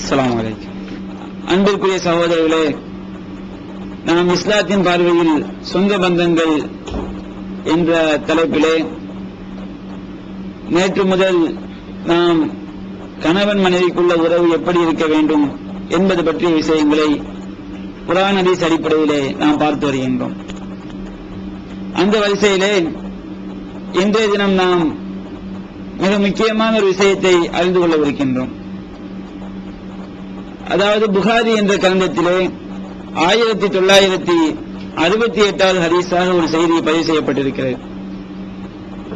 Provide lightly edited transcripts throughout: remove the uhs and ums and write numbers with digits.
அஸ்ஸலாமு அலைக்கும். அன்பிற்குரிய சகோதரர்களே, நாம் இஸ்லாத்தின் பார்வையில் சொந்த பந்தங்கள் என்ற தலைப்பிலே நேற்று முதல் நாம் கணவன் மனைவிக்குள்ள உறவு எப்படி இருக்க வேண்டும் என்பது பற்றிய விஷயங்களை குர்ஆன் ஹதீஸ் அடிப்படையிலே நாம் பார்த்து வருகின்றோம். அந்த வரிசையிலே இன்றைய தினம் நாம் மிக முக்கியமான ஒரு விஷயத்தை அறிந்து கொள்ளவிருக்கின்றோம். அதாவது புகாரி என்ற கிரந்தத்திலே 1968வது ஹதீஸாக ஒரு செய்தி பதிவு செய்யப்பட்டிருக்கிறது.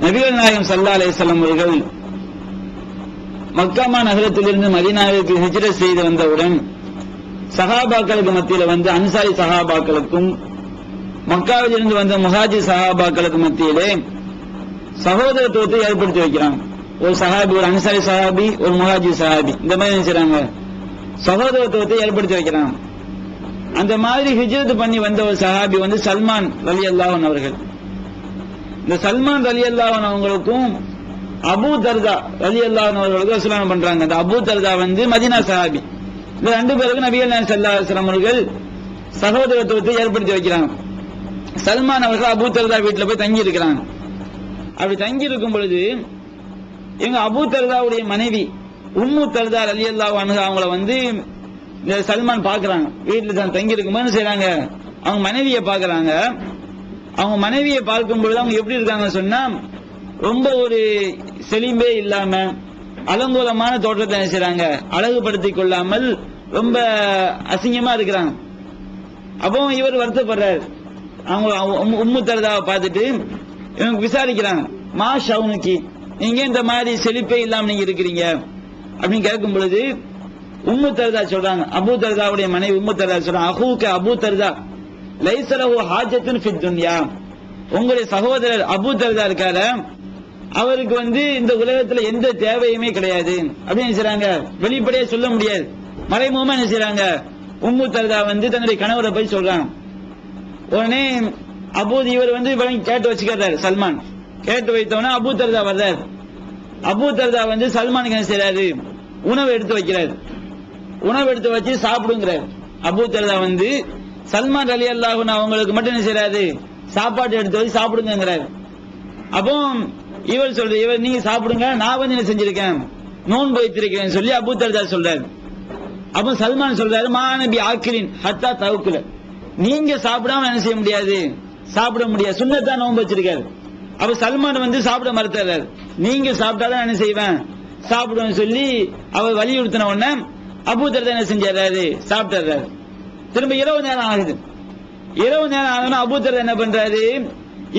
நபிகள் நாயகம் ஸல்லல்லாஹு அலைஹி வஸல்லம் அவர்கள் மக்கா நகரத்திலிருந்து மதீனாவிற்கு ஹிஜ்ரத் செய்து வந்தவுடன் சஹாபாக்களுக்கு மத்தியில் வந்து அன்சாரி சஹாபாக்களுக்கும் மக்காவிலிருந்து வந்த முஹாஜிர் சஹாபாக்களுக்கு மத்தியிலே சகோதரத்துவத்தை ஏற்படுத்தி வைக்கிறாங்க. ஒரு சஹாபி, ஒரு அன்சாரி சஹாபி, ஒரு முஹாஜிர் சஹாபி, இந்த மாதிரி நினைச்சாங்க சகோதரத்துவத்தை ஏற்படுத்தி வைக்கிறாங்க. அந்த மாதிரி ஹிஜ்ரத் பண்ணி வந்த ஒரு சஹாபி வந்து சல்மான் ரலியல்லாஹு அன்ஹு அவர்கள். இந்த சல்மான் ரலியல்லாஹு அன்ஹு அவங்களுக்கும் அபூ தர்தா ரலியல்லாஹு அன்ஹு அவர்களுக்கு ரசூலுல்லாஹ் பண்றாங்க. அந்த அபூ தர்தா வந்து மதீனா சஹாபி. இந்த ரெண்டு பேருக்கு நபிகள் நாயகம் ஸல்லல்லாஹு அலைஹி வஸல்லம் அவர்கள் சகோதரத்துவத்தை ஏற்படுத்தி வைக்கிறாங்க. சல்மான் அவர்கள் அபூ தர்தா வீட்டில் போய் தங்கி இருக்கிறாங்க. அப்படி தங்கி இருக்கும் பொழுது எங்க அபூ தர்தாவுடைய மனைவி உம்மு தர்தா ரலியல்லாஹு அன்ஹா அவங்கள வந்து இந்த சல்மான் பாக்குறாங்க. வீட்டில் தான் தங்கி இருக்கும்போது என்ன செய்யறாங்க, அவங்க மனைவியை பாக்குறாங்க. அவங்க மனைவியை பார்க்கும் பொழுது அவங்க எப்படி இருக்காங்க சொன்னா, ரொம்ப ஒரு செலிம்பே இல்லாம அலங்கோலமான தோற்றத்தை என்ன செய்யறாங்க, அழகுபடுத்திக் கொள்ளாமல் ரொம்ப அசிங்கமா இருக்கிறாங்க. அப்போ இவர் வருத்தப்படுறாரு. அவங்க உம்மு தர்தாவை பார்த்துட்டு இவங்க விசாரிக்கிறாங்க, மா ஷவுனுக்கி, நீங்க இந்த மாதிரி செழிப்பே இல்லாம நீங்க இருக்கிறீங்க அப்படின்னு கேட்கும் பொழுது உம்மு தர்தா சொல்றாங்க, அபூ தர்தாவுடைய மனைவி உம்மு தர்தா சொல்றாங்க, அஹூக அபூ தர்தா லைஸ லஹு ஹாஜத்துன் ஃபித் துன்யா, உங்களுடைய சகோதரர் அபூ தர்தா இருக்காரு, அவருக்கு வந்து இந்த உலகத்துல எந்த தேவையுமே கிடையாது அப்படின்னு நினைச்சாங்க. வெளிப்படையா சொல்ல முடியாது, மறைமுகமா நினைச்சாங்க. உம்மு தர்தா வந்து தன்னுடைய கணவரை போய் சொல்றாங்க. உடனே இவர் வந்து கேட்டு வச்சுக்கிறாரு. சல்மான் கேட்டு வைத்தவன அபூ தர்தா வர்றாரு. அபூ தர்தா வந்து சல்மானுக்கு என்ன செய்யறாரு, உணவு எடுத்து வைக்கிறாரு. உணவு எடுத்து வச்சு சாப்பிடுங்கிறார். அபூ தர்தா வந்து சல்மான் ரலியல்லாஹு அன்ஹு அவங்களுக்கு மட்டும் என்ன செய்யறாரு, சாப்பாடு எடுத்து வச்சு சாப்பிடுங்கிறாரு. அப்போ இவர் சொல்ற, இவர் நீங்க சாப்பிடுங்க, நான் வந்து என்ன செஞ்சிருக்கேன், நோன்பு வைத்திருக்கிறேன் சொல்லி அபூ தர்தா சொல்றாரு. அப்போ சல்மான் சொல்றாரு, மா நபி ஆக்கிரின் ஹத்தா தவுக்குல, நீங்க சாப்பிடாம என்ன செய்ய முடியாது, சாப்பிட முடியாது, சுன்னத்தா நோன்பு வச்சிருக்காரு. அப்ப சல்மான் வந்து சாப்பிட மறுத்தாரு. நீங்க சாப்பிட்டாதான் என்ன செய்வேன், சாப்பிடுவேன் சொல்லி அவர் வலியுறுத்தின உடனே அபூ தர்தா என்ன செஞ்சாரு, சாப்பிட்டாரு. திரும்ப இரவு நேரம் ஆகுது. இரவு நேரம் ஆகுதுன்னா அபூ தர்தா என்ன பண்றாரு,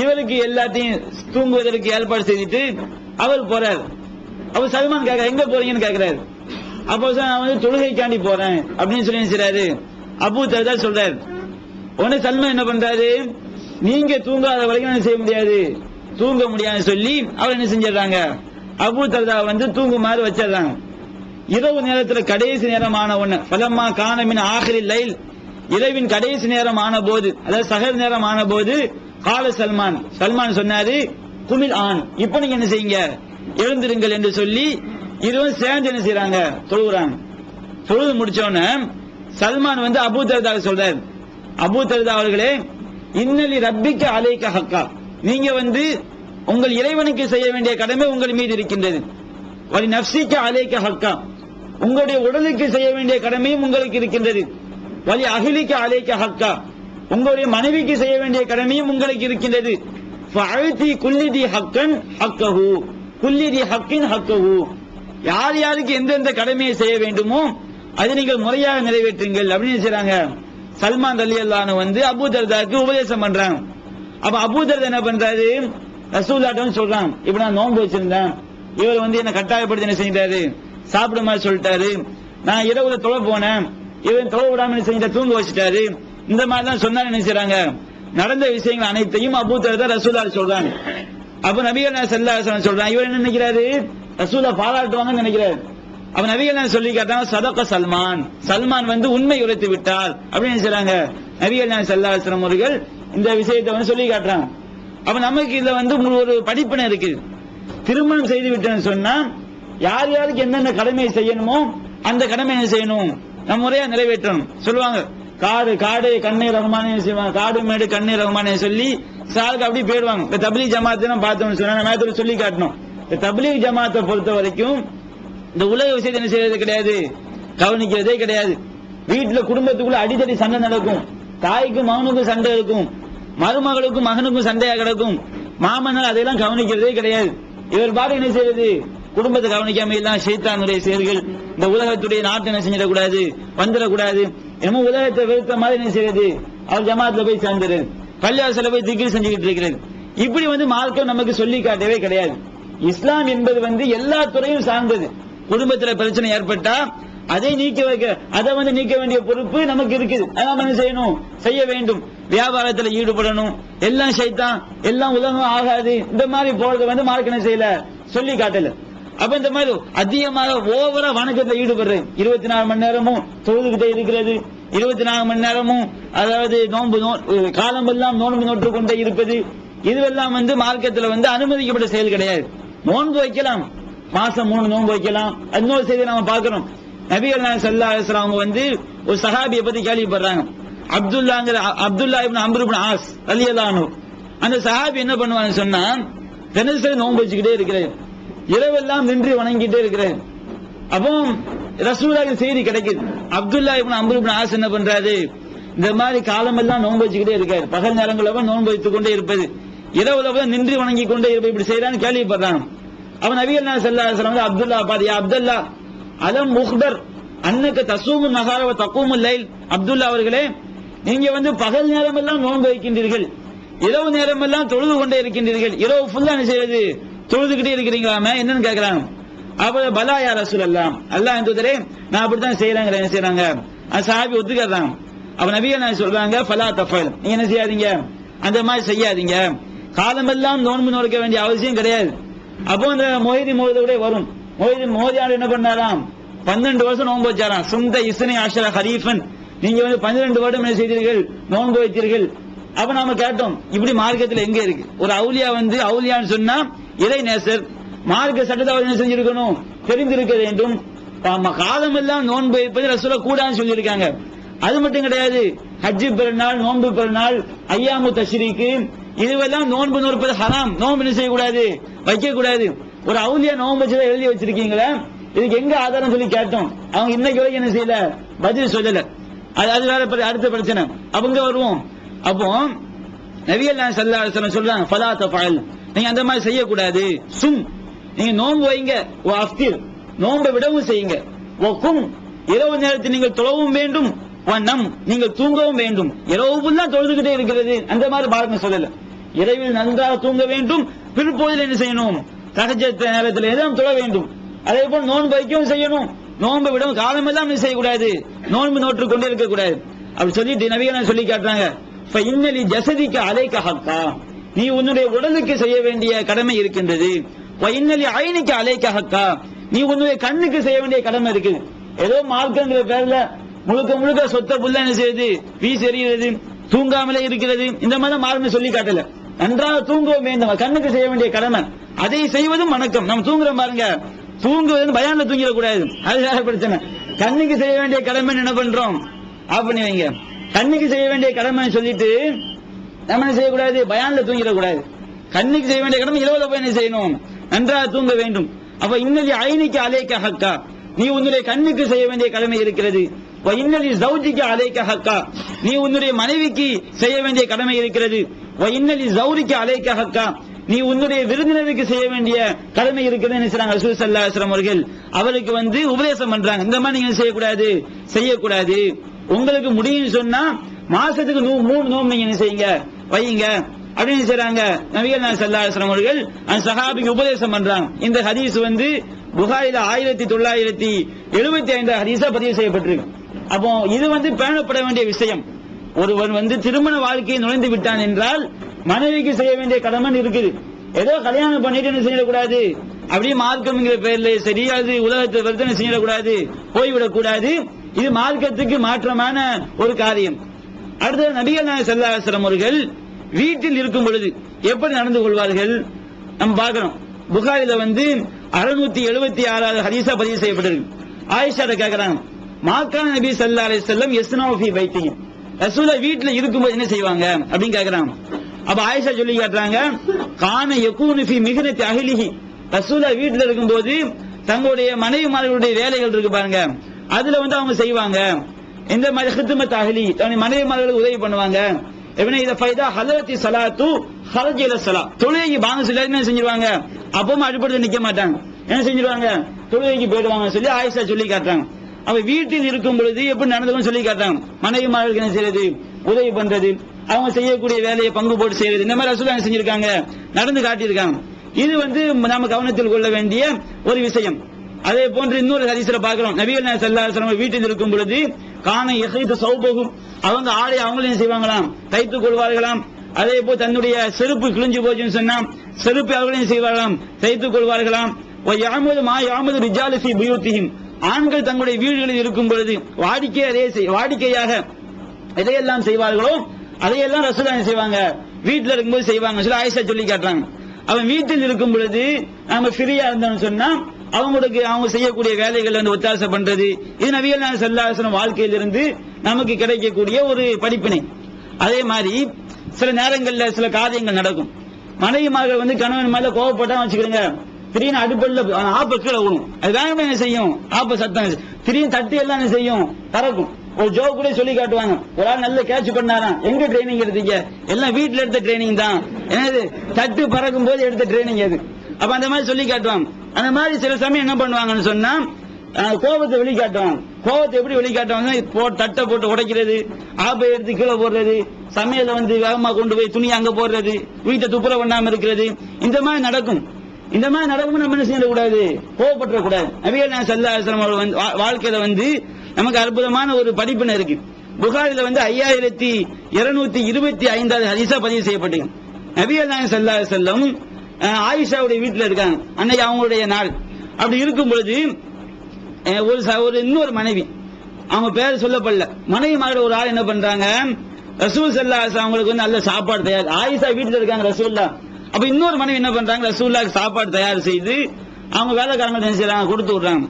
இவருக்கு எல்லாத்தையும் தூங்குவதற்கு ஏற்பாடு செய்துட்டு அவர் போறாரு. அப்ப சல்மான் கேட்க, எங்க போறீங்கன்னு கேட்கிறாரு. அப்போ நான் வந்து தொழுகைக்காண்டி போறேன் அப்படின்னு சொல்லி செய்றாரு. அபூ தர்தா சொல்றாரு. உடனே சல்மான் என்ன பண்றாரு, நீங்க தூங்காத வரைக்கும் என்ன செய்ய முடியாது, தூங்க முடியாதுன்னு சொல்லி அவர் என்ன செஞ்சிடறாங்க, அபூ தர்தா வந்து தூங்குமாறு வச்சிடறாங்க. இரவு நேரத்தில் கடைசி நேரம் ஆன உடனே ஃபலம்மா கான மின் ஆகிரில் லைல், இரவின் கடைசி நேரம் ஆன போது, அதாவது சஹர் நேரம் ஆன போது, கால சல்மான், சல்மான் சொன்னாரு, குமில் ஆன், இப்ப நீங்க என்ன செய்யுங்க, எழுந்திருங்கள் என்று சொல்லி இருவரும் சேர்ந்து என்ன செய்யறாங்க, தொழுகிறாங்க. தொழுது முடிச்சோன்னு சல்மான் வந்து அபூ தர்தா சொல்றாரு, அபூ தர்தா அவர்களே, இன்னலி ரப்பிக்க அலைக்க ஹக்கா, நீங்க வந்து உங்கள் இறைவனுக்கு செய்ய வேண்டிய கடமை உங்கள் மீது இருக்கின்றது. வலி நஃப்ஸிக்க அலைக்க ஹக்கா, உங்களுடைய உடலுக்கு செய்ய வேண்டிய கடமையும் உங்களுக்கு இருக்கின்றது. வலி அஹ்லிக்க அலைக்க ஹக்கா, உங்களுடைய மனைவிக்கு செய்ய வேண்டிய கடமையும் உங்களுக்கு இருக்கின்றது. ஃபஅதி குல்லிதி ஹக்கன் ஹக்கஹு, குல்லிதி ஹக்கின் ஹக்கஹு, யார் யாருக்கு எந்தெந்த கடமையை செய்ய வேண்டுமோ அதை நீங்கள் முறையாக நிறைவேற்றுங்கள் அப்படின்னு செய்றாங்க. சல்மான் ரலியல்லாஹு அன்ஹு வந்து அபூ தர்தாக்கு உபதேசம் பண்றாங்க. அப்ப அபூ தர்தா என்ன பண்றாரு, ரசூலுல்லாஹ்ட்ட சொல்றாங்க, இப்ப நான் நோன்பு வச்சிருந்தேன், இவர் வந்து என்ன கட்டாயப்படுத்தி என்ன செஞ்சாரு, சாப்பிட மாதிரி சொல்லிட்டாரு, நான் இரவுல தொலை போனேன், இவன் தொலை விடாம என்ன செஞ்ச, தூங்க வச்சுட்டாரு, இந்த மாதிரி தான் சொன்னாரு. என்ன செய்றாங்க, நடந்த விஷயங்கள் அனைத்தையும் அபூ தர்தா ரசூலுல்லாஹ் சொல்றாங்க. அப்ப நபிகள் நாயகம் ஸல்லல்லாஹு அலைஹி வஸல்லம் சொல்றாங்க, இவர் என்ன நினைக்கிறாரு, ரசூலுல்லாஹ் பாராட்டுவாங்கன்னு நினைக்கிறாரு. அப்ப நபிகள் நாயகம் சொல்லி கேட்டாங்க, சதக சல்மான், சல்மான் வந்து உண்மை உரைத்து விட்டார் அப்படின்னு நினைச்சாங்க. நபிகள் நாயகம் ஸல்லல்லாஹு அலைஹி வஸல்லம் அவர்கள் இந்த விஷயத்தை வந்து சொல்லி காட்டுறாங்க. அப்ப நமக்கு இதுல வந்து ஒரு படிப்பினை இருக்குது. திருமணம் செய்து விட்டேன்னு சொன்னா யார் யாருக்கு என்னென்ன கடமையை செய்யணுமோ அந்த கடமை என்ன செய்யணும், நம்ம முறையா நிறைவேற்றணும். சொல்லுவாங்க காடு காடு கண்ணீர் ரகுமானே செய்வாங்க, காடு மேடு கண்ணீர் ரகுமானே சொல்லி சாருக்கு அப்படி போயிடுவாங்க. இந்த தப்லீக் ஜமாத்தை பார்த்தோம்னு சொன்னா நம்ம சொல்லி காட்டணும். இந்த தப்லீக் ஜமாத்தை பொறுத்த வரைக்கும் இந்த உலக விஷயத்தை என்ன செய்யறது கிடையாது, கவனிக்கிறதே கிடையாது. வீட்டுல குடும்பத்துக்குள்ள அடித்தடி சண்டை நடக்கும், தாய்க்கும் மகனுக்கும் சண்டை இருக்கும், மருமகளுக்கும் மகனுக்கும் சண்டையா கிடக்கும், மாமனார் அதையெல்லாம் கவனிக்கிறதே கிடையாது. இவர் பாட்டு என்ன செய்யறது, குடும்பத்தை கவனிக்காம எல்லாம் ஷைத்தானுடைய செயல்கள், இந்த உலகத்துடைய நாட்டை என்ன செஞ்சிடக்கூடாது, வந்துடக்கூடாது, நம்ம உலகத்தை வெறுத்த மாதிரி என்ன செய்யறது, அவர் ஜமாத்துல போய் சேர்ந்துரு, பள்ளிவாசல போய் திகிர் செஞ்சுக்கிட்டு இருக்கிறது. இப்படி மார்க்கம் நமக்கு சொல்லி காட்டவே கிடையாது. இஸ்லாம் என்பது எல்லா துறையும் சார்ந்தது. குடும்பத்தில் பிரச்சனை ஏற்பட்டா அதை நீக்க வைக்க, அதை நீக்க வேண்டிய பொறுப்பு நமக்கு இருக்குது. அதான் என்ன செய்யணும், செய்ய வேண்டும். வியாபாரத்தில் ஈடுபடணும், எல்லாம் ஷைத்தான், எல்லாம் உலகம் ஆகாது, இந்த மாதிரி போறது மார்க்கம் என்ன செய்யல, சொல்லி காட்டல. அப்ப இந்த மாதிரி அதிகமாக ஓவரா வணக்கத்தில் ஈடுபடுறது, 24 மணி நேரமும் தொழுதுகிட்டே இருக்கிறது, 24 மணி நேரமும் அதாவது நோன்பு காலமெல்லாம் நோன்பு நோட்டு கொண்டே இருப்பது, இதுவெல்லாம் மார்க்கத்தில் அனுமதிக்கப்பட்ட செயல் கிடையாது. நோன்பு வைக்கலாம், மாசம் 3 நோன்பு வைக்கலாம். இன்னொரு செய்தி நாம பார்க்கிறோம், நபிகள் நாயகம் ஸல்லல்லாஹு அலைஹி வஸல்லம் ஒரு சஹாபியை பத்தி கேள்விப்படுறாங்க. அப்துல்லா இப்னு அம்ர் இப்னு ஆஸ் ரலியல்லாஹு அன்ஹு. அந்த சஹாபி என்ன பண்ணுவான்னு சொன்னா, தினசரி நோன்பு வச்சுக்கிட்டே இருக்கிறார், இரவெல்லாம் நின்று வணங்கிட்டே இருக்கிறார். அப்போ ரசூலுல்லாஹி செய்தி கிடைக்குது, அப்துல்லா இப்னு அம்ர் இப்னு ஆஸ் என்ன பண்றாரு, இந்த மாதிரி காலமெல்லாம் நோன்பு வச்சுக்கிட்டே இருக்காரு, பகல் நேரங்களில் நோன்பு வைத்துக் கொண்டே இருப்பது, இரவுல நின்று வணங்கி கொண்டே இருப்பது, இப்படி செய்யறான்னு கேள்விப்படுறாங்க. அவன் நபிகள் நாயகம் ஸல்லல்லாஹு அலைஹி வஸல்லம் அப்துல்லா பாதி, அப்துல்லா அலம் முஹ்பர் அன்னக தஸூமு நஹார வ தகூமு லைல், அப்துல்லா அவர்களே நீங்க பகல் நேரம் எல்லாம் நோன்பு வைக்கின்றீர்கள், இரவு நேரம் எல்லாம் தொழுது கொண்டே இருக்கின்றீர்கள், இரவு ஃபுல்லா என்ன செய்வது, தொழுதுகிட்டே இருக்கிறீங்களாமே என்னன்னு கேட்கிறாங்க. அப்ப பலா யா ரசூலல்லாஹ், அல்லாஹ் தூதரே நான் அப்படித்தான் செய்யறாங்க, என்ன செய்யறாங்க, சஹாபி ஒத்துக்கறாங்க. அப்ப நபிகள் நாயகம் சொல்றாங்க, ஃபலா தஃபல், நீங்க என்ன செய்யாதீங்க, அந்த மாதிரி செய்யாதீங்க, காலமெல்லாம் நோன்பு நோக்க வேண்டிய அவசியம் கிடையாது. அப்போ அந்த மொஹிதி மோதோட வரும், மோதியார் என்ன பண்ணாராம், 12 வருஷம் நோன்பு வச்சாராம். சுந்த இஸ்னி அஷர ஹரீஃபன், நீங்க 12 வருடம் என்ன செய்தீர்கள், நோன்பு வைத்தீர்கள். அப்ப நாம கேட்டோம், இப்படி மார்க்கத்தில் எங்க இருக்கு, ஒரு அவுலியா அவுலியான்னு சொன்னா இறை நேசர், மார்க்க சட்டத்தை அவர் என்ன செஞ்சிருக்கணும், தெரிந்திருக்க வேண்டும். காலம் எல்லாம் நோன்பு வைப்பது ரசூலுல்லாஹ் கூடான்னு சொல்லியிருக்காங்க. அது மட்டும் கிடையாது, ஹஜ்ஜு பெருநாள், நோன்பு பெருநாள், ஐயாமு தஷ்ரீக்கு, இதுவெல்லாம் நோன்பு நோற்பது ஹராம், நோன்பு என்ன செய்யக்கூடாது, வைக்க கூடாது. ஒரு அவுலியா நோன்பு வச்சதை எழுதி வச்சிருக்கீங்களா, இதுக்கு எங்க ஆதாரம் சொல்லி கேட்டோம், அவங்க இன்னைக்கு வரைக்கும் என்ன செய்யல, பதில் சொல்லல. அது வேற அடுத்த பிரச்சனை. அவங்க வருவோம். அப்போ நபிகள் நாயகம் ஸல்லல்லாஹு அலைஹி வஸல்லம் சொல்றாங்க, ஃபலா தஃபல், நீங்க அந்த மாதிரி செய்யக்கூடாது. சும், நீங்க நோன்பு வைங்க, வ அஃப்திர், நோன்பை விடவும் செய்யுங்க, வ கும், இரவு நேரத்தில் நீங்கள் தொழவும் வேண்டும், வ நம், நீங்கள் தூங்கவும் வேண்டும். இரவு ஃபுல்லா தொழுதுகிட்டே இருக்கிறது, அந்த மாதிரி மார்க்கம் சொல்லல. இரவில் நன்றாக தூங்க வேண்டும், பிற்போதில் என்ன செய்யணும், தஹஜ்ஜத் நேரத்தில் எதுவும் தொழ வேண்டும். அதே போல் நோன்பு வைக்கவும் செய்யணும், நோன்பை விடவும் காலமெல்லாம் என்ன செய்யக்கூடாது, நோன்பு நோற்று கொண்டே இருக்கக்கூடாது. அப்படி சொல்லிட்டு நபிகள் சொல்லி காட்டுறாங்க, ஃபஇன்னலி ஜஸதிக அலைக ஹக்கா, நீ உன்னுடைய உடலுக்கு செய்ய வேண்டிய கடமை இருக்கின்றது. ஃபஇன்னலி ஐனிக அலைக ஹக்கா, நீ உன்னுடைய கண்ணுக்கு செய்ய வேண்டிய கடமை இருக்குது. ஏதோ மார்க்கங்கிற பேர்ல முழுக்க முழுக்க சொத்த புள்ள என்ன செய்யுது, வீசி எறிகிறது, தூங்காமலே இருக்கிறது, இந்த மாதிரி மார்க்கம் சொல்லி காட்டல. நன்றாக தூங்கவும் வேண்டும், கண்ணுக்கு செய்ய வேண்டிய கடமை, அதை செய்வதும் வணக்கம். நம்ம தூங்குறோம் பாருங்க, தூங்குவது பயான்ல தூங்கிடக்கூடாது, அது வேற பிரச்சனை. கண்ணுக்கு செய்ய வேண்டிய கடமை என்ன பண்றோம், ஆஃப் பண்ணி வைங்க. கண்ணுக்கு செய்ய வேண்டிய கடமை சொல்லிட்டு நம்ம என்ன செய்யக்கூடாது, பயான்ல தூங்கிடக்கூடாது. கண்ணுக்கு செய்ய வேண்டிய கடமை இரவுல போய் என்ன செய்யணும், நன்றாக தூங்க வேண்டும். அப்ப இன்னலி ஐனிக்கு அலைக்க ஹக்கா, நீ உன்னுடைய கண்ணுக்கு செய்ய வேண்டிய கடமை இருக்கிறது. இன்னலி ஜௌஜிக்கு அலைக்க ஹக்கா, நீ உன்னுடைய மனைவிக்கு செய்ய வேண்டிய கடமை இருக்கிறது. இன்னலி ஜௌரிக்கு அலைக்க ஹக்கா, நீ உன்னுடைய விருந்தினருக்கு செய்ய வேண்டிய கடமை இருக்கிறது. ரசூல் ஸல்லல்லாஹு அலைஹி வஸல்லம் அவர்கள் அவருக்கு உபதேசம் பண்றாங்க, இந்த மாதிரி நீங்க செய்யக்கூடாது, செய்யக்கூடாது. உங்களுக்கு முடியும் சொன்னா மாசத்துக்கு 3 நோம்பு நீங்க என்ன செய்யுங்க, வையுங்க அப்படின்னு செய்றாங்க. நபிகள் நாயகம் ஸல்லல்லாஹு அலைஹி வஸல்லம் அவர்கள் அந்த சஹாபிக்கு உபதேசம் பண்றாங்க. இந்த ஹதீஸ் புகாரில 1975 ஹதீஸா பதிவு செய்யப்பட்டிருக்கு. அப்போ இது பேணப்பட வேண்டிய விஷயம். ஒருவன் திருமண வாழ்க்கையை நுழைந்து விட்டான் என்றால் மனைவிக்கு செய்ய வேண்டிய கடமை இருக்குது. ஏதோ கல்யாணம் பண்ணிட்டு என்ன செய்யக்கூடாது, அப்படியே மார்க்கம்ங்கிற பேர்ல சரியாது உலகத்தை வர்த்தனை செய்யக்கூடாது, போய்விடக் கூடாது. இது மார்க்கத்துக்கு மாற்றமான ஒரு காரியம். அடுத்தது நபிகள் நாயகம் ஸல்லல்லாஹு அலைஹி வஸல்லம் அவர்கள் வீட்டில் இருக்கும் பொழுது எப்படி நடந்து கொள்வார்கள் நம்ம பார்க்கிறோம். புகாரில 676 ஹதீஸா பதிவு செய்யப்பட்டிருக்கு. ஆயிஷா கேக்குறாங்க, மாக்கான நபி ஸல்லல்லாஹு அலைஹி வஸல்லம் யஸ்னவு ஃபீ பைத்திஹி, ரசூலுல்லாஹ் வீட்ல இருக்கும்போது என்ன செய்வாங்க அப்படின்னு கேக்குறாங்க. அப்ப ஆயிஷா சொல்லி காட்டுறாங்க, கான யகூனு ஃபீ மிஹ்னத்தி அஹ்லிஹி, ரசூலுல்லாஹ் வீட்ல இருக்கும்போது தங்களுடைய மனைவிமார்களுடைய வேலைகள் இருக்கு பாருங்க, அதுல வந்து அவங்க செய்வாங்க. இந்த மாதிரி ஹித்மத் அஹ்லி, தன்னுடைய மனைவிமார்களுக்கு உதவி பண்ணுவாங்க. இவனை இத ஃபைதா ஹலரத்தி ஸலாத்து ஹரஜ இல ஸலா, தொழுகைக்கு பாங்க சொல்லி என்ன செஞ்சிருவாங்க, அப்பவும் அடிபட்டு நிக்க மாட்டாங்க, என்ன செஞ்சிருவாங்க, தொழுகைக்கு போயிடுவாங்க சொல்லி ஆயிஷா சொல்லி காட்டுறாங்க. அவ வீட்டில் இருக்கும் பொழுது எப்படி நடந்துக்கும் சொல்லி காட்டுறாங்க. மனைவிமார்களுக்கு என்ன செய்யறது, உதவி பண்றது, அவங்க செய்யக்கூடிய வேலையை பங்கு போட்டு செய்யறது, இந்த மாதிரி ரசூலுல்லாஹ் செஞ்சிருக்காங்க, நடந்து காட்டியிருக்காங்க. இது வந்து நாம கவனத்தில் கொள்ள வேண்டிய ஒரு விஷயம். அதே போன்று இன்னொரு ஹதீஸ்ல பார்க்கிறோம், நபிகள் நாயகம் ஸல்லல்லாஹு அலைஹி வஸல்லம் வீட்டில் இருக்கும் பொழுது கான யஹீது சௌபஹு, அவங்க ஆடை அவங்களும் செய்வாங்களாம், தைத்துக் கொள்வார்களாம். அதே போல் தன்னுடைய செருப்பு கிழிஞ்சு போச்சுன்னு சொன்னா செருப்பு அவர்களையும் செய்வார்களாம், தைத்துக் கொள்வார்களாம். வயஅமுது மா யஅமுது ரிஜாலு ஃபீ புயூத்திஹிம், ஆண்கள் தங்களுடைய வீடுகளில் இருக்கும் பொழுது வாடிக்கையாக எதையெல்லாம் செய்வார்களோ அதையெல்லாம் ரசூலுல்லாஹ் செய்வாங்க, வீட்டில் இருக்கும்போது செய்வாங்க சொல்லி ஆயிஷா சொல்லி காட்டுறாங்க. அவன் வீட்டில் இருக்கும் பொழுது நாம ஃப்ரீயா இருந்தோம்னு சொன்னா அவங்களுக்கு அவங்க செய்யக்கூடிய வேலைகள் வந்து ஒத்தாசை பண்றது, இது நபிகள் நாயகம் ஸல்லல்லாஹு அலைஹி வஸல்லம் வாழ்க்கையிலிருந்து நமக்கு கிடைக்கக்கூடிய ஒரு படிப்பினை. அதே மாதிரி சில நேரங்கள்ல சில காரியங்கள் நடக்கும், மனைவிமார்கள் வந்து கணவன் மேல கோவப்பட்டா வச்சுக்கிறீங்க, திடீர்னு அடுப்பல்ல ஆப்ப கீழே விடும், அது வேகமா என்ன செய்யும், ஆப்ப சத்தம் திடீர்னு தட்டி எல்லாம் என்ன செய்யும், பறக்கும். ஒரு ஜோக் கூட சொல்லி காட்டுவாங்க, ஒரு ஆள் நல்ல கேட்ச் பண்ணாராம், எங்க ட்ரைனிங் எடுத்தீங்க, எல்லாம் வீட்டுல எடுத்த ட்ரைனிங் தான், என்னது தட்டு பறக்கும் போது எடுத்த ட்ரைனிங் அது. அப்ப அந்த மாதிரி சொல்லி காட்டுவாங்க. அந்த மாதிரி சில சமயம் என்ன பண்ணுவாங்கன்னு சொன்னா கோபத்தை வெளிக்காட்டுவாங்க. கோபத்தை எப்படி வெளிக்காட்டுவாங்க, தட்டை போட்டு உடைக்கிறது, ஆப்பை எடுத்து கீழே போடுறது, சமையல வந்து வேகமா கொண்டு போய் துணி அங்க போடுறது, வீட்டை துப்புரவு பண்ணாம இருக்கிறது, இந்த மாதிரி நடக்கும். இந்த மாதிரி நடக்கும், நம்ம என்ன செய்யக்கூடாது, கோவப்பற்ற கூடாது. நபிகள் நாயகம் ஸல்லல்லாஹு அலைஹி வஸல்லம் வாழ்க்கையில வந்து நமக்கு அற்புதமான ஒரு படிப்பினை இருக்கு. புகாரில வந்து 5225வது ஹதீஸா பதிவு செய்யப்பட்டது. நபிகள் நாயகம் ஸல்லல்லாஹு அலைஹி வஸல்லம் ஆயிஷாவுடைய வீட்டுல இருக்காங்க, அன்னைக்கு அவங்களுடைய நாள். அப்படி இருக்கும் பொழுது ஒரு இன்னொரு மனைவி, அவங்க பேர் சொல்லப்படல, மனைவி மாதிரி ஒரு ஆள் என்ன பண்றாங்க, ரசூல் ஸல்லல்லாஹு அலைஹி வஸல்லம் அவங்களுக்கு வந்து நல்ல சாப்பாடு தயார், ஆயிஷா வீட்டுல இருக்காங்க ரசூலுல்லாஹ். அப்ப இன்னொரு மனைவி என்ன பண்றாங்க, ரசூலுல்லாஹ்க்கு சாப்பாடு தயார் செய்து அவங்க வேலைக்காரங்க என்ன செய்றாங்க, கொடுத்து விடுறாங்க.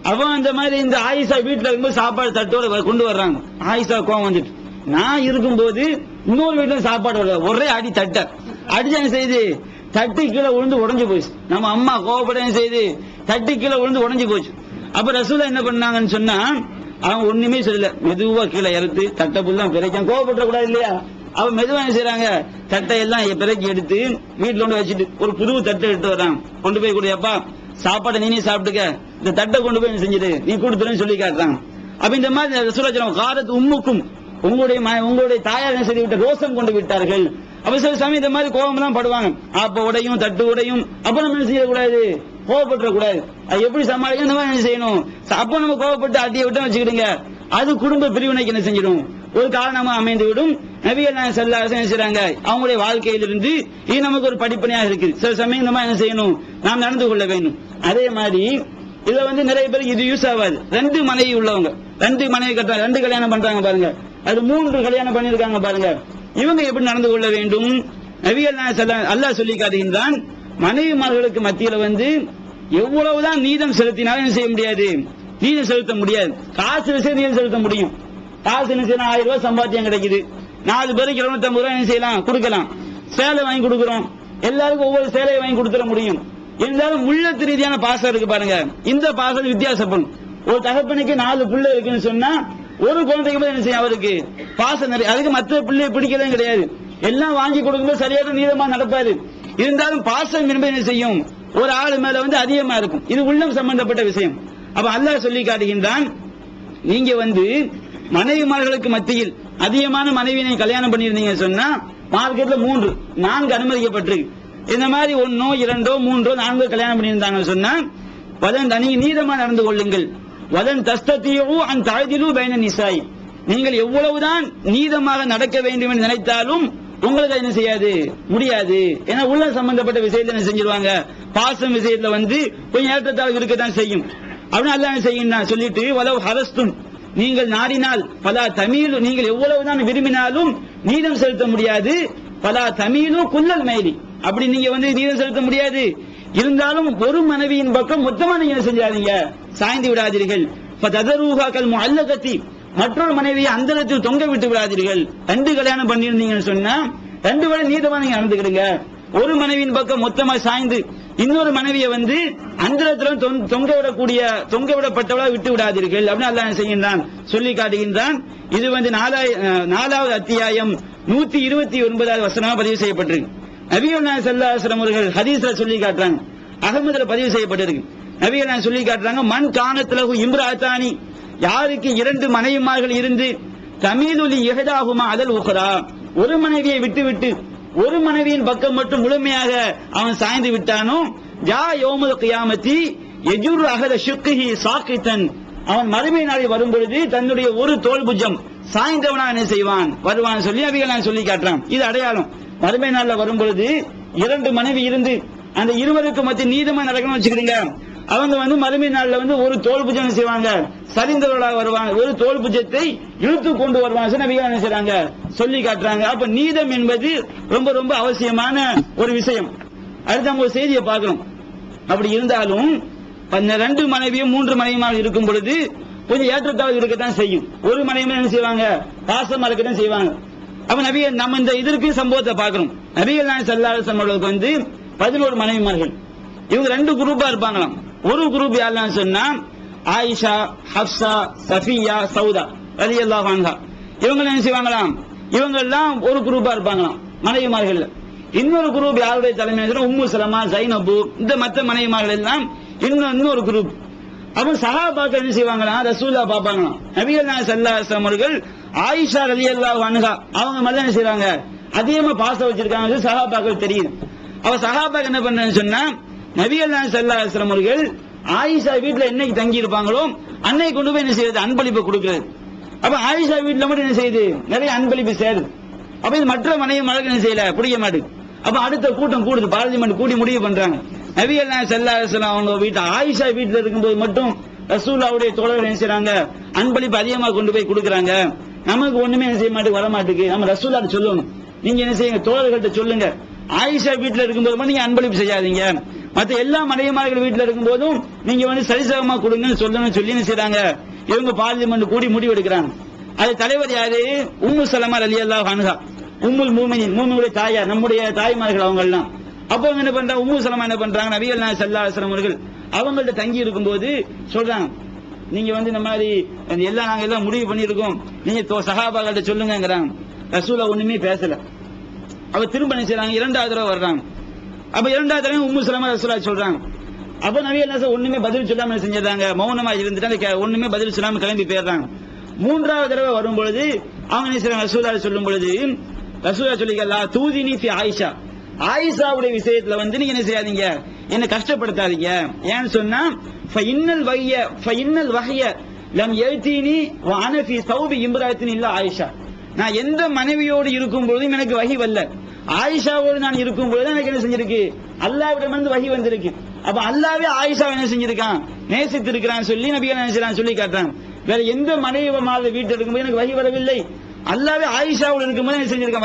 அப்ப அந்த மாதிரி இந்த ஆயிஷா வீட்டுல இருக்கும்போது சாப்பாடு தட்டோட கொண்டு வர்றாங்க. ஆயிஷா கோவம் வந்துட்டு, நான் இருக்கும்போது இன்னொரு வீட்டுல சாப்பாடு வரல, ஒரே அடி தட்ட அடிச்சு என்ன செய்து தட்டி கீழே விழுந்து உடைஞ்சு போச்சு. நம்ம அம்மா கோவப்பட செய்து தட்டி கீழே விழுந்து உடைஞ்சு போச்சு. அப்ப ரசூலுல்லாஹ் என்ன பண்ணாங்கன்னு சொன்னா அவங்க ஒண்ணுமே சொல்லல, மெதுவா கீழே இறத்து தட்டை புல்லாம் பிறக்க கோவப்பட கூடாது இல்லையா. அவ மெதுவா என்ன செய்யறாங்க, தட்டை எல்லாம் பிறக்கி எடுத்து வீட்டுல கொண்டு வச்சுட்டு ஒரு புது தட்டை எடுத்து வர்றாங்க, கொண்டு போய் கொடுப்பா சாப்பாடை நீனே சாப்பிட்டுக்க, இந்த தட்டை கொண்டு போய் செஞ்சுட்டு நீ கொடுத்துருன்னு சொல்லி காட்டுறாங்க. அப்ப இந்த மாதிரி ரசூலுல்லாஹ் காரத்து உம்முக்கும், உங்களுடைய தாயார் என்ன செய்து விட்ட ரோசம் கொண்டு விட்டார்கள். அப்ப சில சமயம் இந்த மாதிரி கோபம் தான் படுவாங்க, அப்ப உடையும் தட்டு உடையும். அப்ப நம்ம என்ன செய்யக்கூடாது, கோவப்பட கூடாது. அது எப்படி சமாளிக்க, இந்த மாதிரி என்ன செய்யணும், அப்ப நம்ம கோவப்பட்டு அடியை விட்டு வச்சுக்கிடுங்க, அது குடும்ப பிரிவினைக்கு என்ன செஞ்சிடும், ஒரு காரணமா அமைந்து விடும். நபிகள் நாயகம் ஸல்லல்லாஹு அலைஹி வஸல்லம் செய்றாங்க, அவங்களுடைய வாழ்க்கையிலிருந்து இது நமக்கு ஒரு படிப்பனையாக இருக்கு. சில சமயம் இந்த மாதிரி என்ன செய்யணும், நாம் நடந்து கொள்ள வேண்டும். அதே மாதிரி இதுல வந்து நிறைய பேர் இது யூஸ் ஆகாது. 2 மனைவி உள்ளவங்க, 2 மனைவி கட்டுறாங்க, 2 கல்யாணம் பண்றாங்க பாருங்க, அது 3 கல்யாணம் பண்ணிருக்காங்க பாருங்க, இவங்க எப்படி நடந்து கொள்ள வேண்டும். நபிகள் நாயகம் ஸல்லல்லாஹு அலைஹி வஸல்லம் அல்லாஹ் சொல்லி காட்டுகின்றான், மனைவிமார்களுக்கு மத்தியில வந்து எவ்வளவுதான் நீதம் செலுத்தினாலும் என்ன செய்ய முடியாது, நீதம் செலுத்த முடியாது. காசு விஷயம் நீதம் செலுத்த முடியும். காசு என்ன செய்யலாம், 1000 ரூபாய் சம்பாத்தியம் கிடைக்குது, 4 பேருக்கு 250 ரூபாய் என்ன செய்யலாம், கொடுக்கலாம். சேலை வாங்கி கொடுக்கிறோம், எல்லாருக்கும் ஒவ்வொரு சேலையை வாங்கி கொடுத்துட முடியும். இருந்தாலும் உள்ளத்து ரீதியான பாசம் இருக்கு பாருங்க, இந்த பாசம் வித்தியாசப்படும். ஒரு தகப்பனுக்கு 4 பிள்ளை இருக்குன்னு சொன்னா ஒரு குழந்தைக்கு போது என்ன செய்யும், அவருக்கு பாசம் நிறைய, அதுக்கு மற்ற பிள்ளையை பிடிக்கிறதே கிடையாது, எல்லாம் வாங்கி கொடுக்கும்போது சரியான நீதமா நடப்பாரு. இருந்தாலும் பாசம் என்பது என்ன செய்யும், ஒரு ஆளு மேல வந்து அதிகமா இருக்கும். இது உள்ளம் சம்பந்தப்பட்ட விஷயம். அப்ப அல்லாஹ் சொல்லி காட்டுகின்றான், நீங்க வந்து மனைவிமார்களுக்கு மத்தியில் அதிகமான மனைவியை கல்யாணம் பண்ணிருந்தீங்க சொன்னா மார்க்கெட்ல 3 4 அனுமதிக்கப்பட்டிருக்கு. இந்த மாதிரி 1 2 3 4 கல்யாணம் பண்ணியிருந்தாங்க சொன்னா வதன் நீங்க நீதமா நடந்து கொள்ளுங்கள். வதன் தஸ்ததியு அன் தஅதிலு பைன நிசாய், நீங்கள் எவ்வளவுதான் நீதமாக நடக்க வேண்டும் என்று நினைத்தாலும் உங்களுக்கு என்ன செய்யாது, முடியாது. ஏன்னா உள்ள சம்பந்தப்பட்ட விஷயத்துல என்ன செஞ்சிருவாங்க, பாசம் விஷயத்துல வந்து கொஞ்சம் ஏற்றத்தாழ்வு இருக்கத்தான் செய்யும். அப்படின்னு அல்லாஹ் என்ன செய்யணும் சொல்லிட்டு, வலவ் ஹரஸ்தும், நீங்கள் நாடினால் பலா தமிழ், நீங்கள் எவ்வளவுதான் விரும்பினாலும் நீதம் செலுத்த முடியாது. பலா தமிழும் குல்லல் மைலி, அப்படி நீங்க வந்து நீதம் செலுத்த முடியாது. இருந்தாலும் ஒரு மனைவியின் பக்கம் மொத்தமா நீங்க என்ன செஞ்சாதீங்க, சாய்ந்து விடாதீர்கள். மற்றொரு மனைவியை அந்தரத்தில் தொங்க விட்டு விடாதீர்கள். 2 கல்யாணம் பண்ணியிருந்தீங்கன்னு சொன்னா 2 வேளை நீதமா நீங்க நடந்துக்கிடுங்க. ஒரு மனைவியின் பக்கம் மொத்தமா சாய்ந்து இன்னொரு மனைவியை வந்து அந்தரத்துல தொங்க விடப்பட்டவளா விட்டு விடாதீர்கள் அப்படின்னு அல்லாஹ் செய்கின்றான், சொல்லி காட்டுகின்றான். இது வந்து 4வது அத்தியாயம் 129வது வசனமா பதிவு செய்யப்பட்டிருக்கு. நபிகள் நாயகம் ஸல்லல்லாஹு அலைஹி வஸல்லம் அவர்கள் ஹதீஸ்ல சொல்லி காட்டுறாங்க, அகமதுல பதிவு செய்யப்பட்டிருக்கு. நபிகள் நாயகம் சொல்லி காட்டுறாங்க, மன் கானத் லஹு இம்ராஅத்தானி, யாருக்கு 2 மனைவிமார்கள் இருந்து தமீதுலி இஹ்தாஹுமா அலல் உக்ரா, ஒரு மனைவியை விட்டுவிட்டு ஒரு மனைவியின் பக்கம் மட்டும் முழுமையாக அவன் சாய்ந்து விட்டானோ, ஜா யௌமுல் கியாமத்தி யஜுர் அஹல ஷுக்ஹி சாகிதன், அவன் மறுமை நாளில் வரும் பொழுது தன்னுடைய ஒரு தோள் புஜம் சாய்ந்தவனா என்ன செய்வான், வருவான் சொல்லி நபிகள் சொல்லி காட்டுறான். இது அடையாளம். மறுமை நாளில் வரும் பொழுது 2 மனைவி இருந்து அந்த இருவருக்கு மத்திய நீதமா நடக்கணும்னு வச்சுக்கிடுங்க. அவங்க வந்து மறுமை நாள்ல வந்து ஒரு தோல் புஜம் செய்வாங்க, சரிந்தவர்களாக வருவாங்க, ஒரு தோல் புஜத்தை இழுத்து கொண்டு வருவாங்க நபிகள் செய்றாங்க, சொல்லி காட்டுறாங்க. அப்ப நீதம் என்பது ரொம்ப ரொம்ப அவசியமான ஒரு விஷயம். அடுத்து நம்ம ஒரு செய்தியை பார்க்கணும். அப்படி இருந்தாலும் 2 மனைவியும் 3 மனைவியும் இருக்கும் பொழுது கொஞ்சம் ஏற்றத்தாழ்வு இருக்கத்தான் செய்யும். ஒரு மனைவி என்ன செய்வாங்க, பாசமா இருக்கத்தான் செய்வாங்க. அப்ப நபிகள் நம்ம இந்த இதற்கு சம்பவத்தை பார்க்கணும். நபிகள் நாயகம் ஸல்லல்லாஹு அலைஹி வஸல்லம் வந்து 11 மனைவிமார்கள், இவங்க 2 குரூப்பா இருப்பாங்களாம். ஒரு குரூப் யாருன்னு சொன்னா ஆயிஷா, ஹப்ஸா, சஃபியா, சௌதா ரலியல்லாஹு அன்ஹா, இவங்க என்ன செய்வாங்களாம், இவங்க எல்லாம் ஒரு குரூப்பா இருப்பாங்களாம் மனைவிமார்கள். இன்னொரு குரூப் யாருடைய தலைமையில் உம்மு சலமா, ஜைனபு, இந்த மற்ற மனைவிமார்கள் எல்லாம் இன்னொரு குரூப். அப்ப சஹாபாக்கள் என்ன செய்வாங்களாம், ரசூலுல்லாஹ் பாப்பாங்களாம். நபிகள் நாயகம் ஸல்லல்லாஹு அலைஹி வஸல்லம் அவர்கள் ஆயிஷா ரலியல்லாஹு அன்ஹா அவங்க மேல என்ன செய்றாங்க, அதிகமா பாசம் வச்சிருக்காங்க சஹாபாக்கள் தெரியுது. அவ சஹாபாக்கள் என்ன பண்றாங்கன்னு சொன்னா, நபிகள் நாயகம் ஸல்லல்லாஹு அலைஹி வஸல்லம் அவர்கள் ஆயிஷா வீட்டுல என்னைக்கு தங்கி இருப்பாங்களோ அன்னைக்கு கொண்டு போய் என்ன செய்யுது, அன்பளிப்பு கொடுக்கிறது. அப்ப ஆயிஷா வீட்டுல மட்டும் என்ன செய்யுது, நிறைய அன்பளிப்பு சேருது. அப்ப இது மற்ற மனைவி மழை என்ன செய்யல, பிடிக்க மாட்டேங்குது. அப்ப அடுத்த கூட்டம் கூடுது, பார்லிமெண்ட் கூடி முடிவு பண்றாங்க, நபிகள் நாயகம் ஸல்லல்லாஹு அலைஹி வஸல்லம் அவங்க வீட்டு ஆயிஷா வீட்டுல இருக்கும்போது மட்டும் ரசூலுல்லாஹ்வுடைய தோழர்கள் என்ன செய்றாங்க, அன்பளிப்பு அதிகமா கொண்டு போய் கொடுக்குறாங்க. நமக்கு ஒண்ணுமே என்ன செய்ய மாட்டேங்குது, வர மாட்டேங்குது. நம்ம ரசூலுல்லாஹ் சொல்லணும், நீங்க என்ன செய்யுங்க, தோழர்கள்ட்ட சொல்லுங்க, ஆயிஷா வீட்டுல இருக்கும்போது மட்டும் நீங்க அன்பளிப்பு செய்யாதீங்க, மற்ற எல்லா மனைவிமார்கள் வீட்டுல இருக்கும் போதும் நீங்க வந்து சரிசமமா கொடுங்கன்னு சொல்லணும்னு சொல்லி என்ன செய்றாங்க, இவங்க பார்லிமெண்ட் கூடி முடிவு எடுக்கிறாங்க. அது தலைவர் யாரு, உம்மு சலமா ரலியல்லாஹு அன்ஹா, உம்முல் மூமினின், மூமினுடைய தாயார், நம்முடைய தாய்மார்கள் அவங்க எல்லாம். அப்போ என்ன பண்றாங்க, உம்மு சலமா என்ன பண்றாங்க, நபிகள் நாயகம் ஸல்லல்லாஹு அலைஹி வஸல்லம் அவர்கள் அவங்கள்ட்ட தங்கி இருக்கும்போது சொல்றாங்க, நீங்க வந்து இந்த மாதிரி எல்லாம் நாங்க எல்லாம் முடிவு பண்ணிருக்கோம், நீங்க சஹாபாக்கள்ட்ட சொல்லுங்கிறாங்க. ரசூலுல்லாஹ் ஒண்ணுமே பேசல. அவ திரும்ப என்ன செய்றாங்க, 2வது தடவை வர்றாங்க. அப்ப 2வது தடவை உம்மு சலமா ரசூலுல்லாஹ் சொல்றாங்க. அப்ப நபிகள் நாயகம் ஒண்ணுமே பதில் சொல்லாம செஞ்சாங்க, மௌனமா இருந்துட்டு ஒண்ணுமே பதில் சொல்லாம கிளம்பி போயிடுறாங்க. 3வது தடவை வரும் பொழுது அவங்க என்ன செய்றாங்க, ரசூலுல்லாஹ் சொல்லும் பொழுது ரசூலுல்லாஹ் சொல்லிக்கலாம், தூதினி ஃபி ஆயிஷா, ஆயிஷாவுடைய விஷயத்துல வந்து நீங்க என்ன செய்யாதீங்க, என்ன கஷ்டப்படுத்தாதீங்க. ஏன்னு சொன்னா ஃபஇன்னல் வஹ்ய லம் யஅதீனி வ அன ஃபீ ஸௌபி இம்ராத்தின் இல்ல ஆயிஷா, நான் எந்த மனைவியோடு இருக்கும் பொழுதும் எனக்கு வஹி வரல, ஆயிஷாவோடு நான் இருக்கும் பொழுது எனக்கு என்ன செஞ்சிருக்கு, அல்லாஹ்விடமிருந்து வஹி வந்திருக்கு. அப்ப அல்லாஹ்வே ஆயிஷா என்ன செஞ்சிருக்கான், நேசித்து இருக்கிறான் சொல்லி நபிகள் நாயகம் சொல்லி காட்டுறாங்க. வேற எந்த மனைவி வீட்டில் இருக்கும்போது எனக்கு வஹி வரவில்லை, அல்லாஹ்வே ஆயிஷாவோடு இருக்கும்போது என்ன செஞ்சிருக்கான்,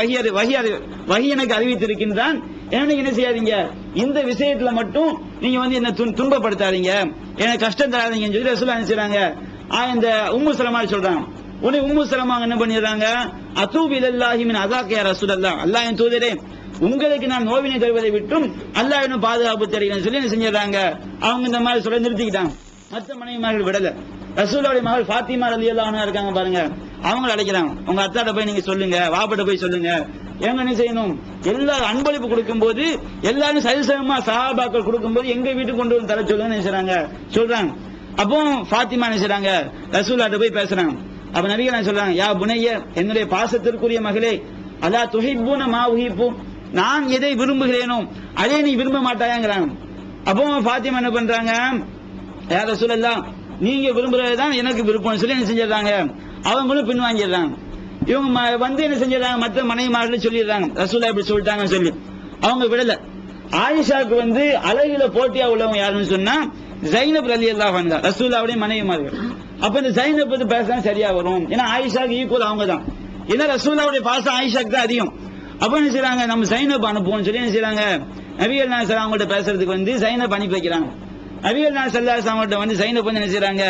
வஹி எனக்கு அறிவித்திருக்கின்றான். என்ன செய்யாதீங்க, இந்த விஷயத்துல மட்டும் நீங்க வந்து என்ன துன்பப்படுத்தாதீங்க, எனக்கு கஷ்டம் தராதீங்கன்னு சொல்லி ரசூலுல்லாஹ் என்ன செய்றாங்க, இந்த உம்மு சலமா சொல்றாங்க. உடனே உம்மு சலமா என்ன பண்ணிடுறாங்க, அதூபு இலல்லாஹி மின் அஸாக யா ரசூலல்லாஹ், அல்லாஹ்வின் தூதரே உங்களுக்கு நான் நோவினை தருவதை விட்டும் அல்லாஹ்வின் பாதுகாப்பு தருகிறேன்னு சொல்லி என்ன செஞ்சிடறாங்க, அவங்க இந்த மாதிரி சொல்ல நிறுத்திக்கிட்டாங்க. மற்ற மனைவிமார்கள் விடல. ரசூலுல்லாஹ்வுடைய மகள் ஃபாத்திமா ரலியல்லாஹு அன்ஹா இருக்காங்க பாருங்க, அவங்களை அழைக்கிறாங்க, உங்க அத்தாட்ட போய் நீங்க சொல்லுங்க, வாப்பட்ட போய் சொல்லுங்க, எங்க என்ன செய்யணும், எல்லாரும் அன்பளிப்பு கொடுக்கும் போது எல்லாரும் சரிசமமா சஹாபாக்கள் கொடுக்கும் போது எங்க வீட்டுக்கு கொண்டு வந்து தர சொல்லுங்க சொல்றாங்க. அப்போ ஃபாத்திமா என்ன செய்றாங்க, ரசூலுல்லாஹ்ட்ட போய் பேசுறாங்க. அப்ப நபிகள் சொல்றாங்க, யா புனைய, என்னுடைய பாசத்திற்குரிய மகளே, அலா துஹிப்பூன மா உஹிப்பு, நான் எதை விரும்புகிறேனோ அதை நீ விரும்ப மாட்டாயாங்கிறாங்க. அப்போ ஃபாத்திமா என்ன பண்றாங்க, யா ரசூலல்லாஹ் நீங்க விரும்புறதுதான் எனக்கு விருப்பம் சொல்லி என்ன செஞ்சிடறாங்க, அவங்களும் பின்வாங்கிடுறாங்க. இவங்க வந்து என்ன செஞ்சிடறாங்க, மற்ற மனைவிமார்கள் சொல்லிடுறாங்க, ரசூலுல்லாஹ் இப்படி சொல்லிட்டாங்கன்னு சொல்லி. அவங்க விடல. ஆயிஷாக்கு வந்து அழகில போட்டியா உள்ளவங்க யாருன்னு சொன்னா ஜைனப் ரலியல்லாஹு அன்ஹா, ரசூலுல்லாஹ்வுடைய மனைவிமார்கள். அப்ப இந்த ஜைனப் பத்தி பேசினா சரியா வரும், ஏன்னா ஆயிஷாக்கு ஈக்குவல் அவங்க தான், ஏன்னா ரசூலுல்லாஹ்வுடைய பாசம் ஆயிஷாக்கு தான் அதிகம். அப்ப என்ன செய்றாங்க, நம்ம ஜைனப் அனுப்புவோம் சொல்லி என்ன செய்றாங்க, நபிகள் நாயகம் ஸல்லல்லாஹு அலைஹி வஸல்லம் பேசுறதுக்கு வந்து ஜைனப் அனுப்பி வைக்கிறாங்க. நபிகள் நாயகம் ஸல்லல்லாஹு அலைஹி வஸல்லம் வந்து ஜைனப் வந்து என்ன செய்றாங்க,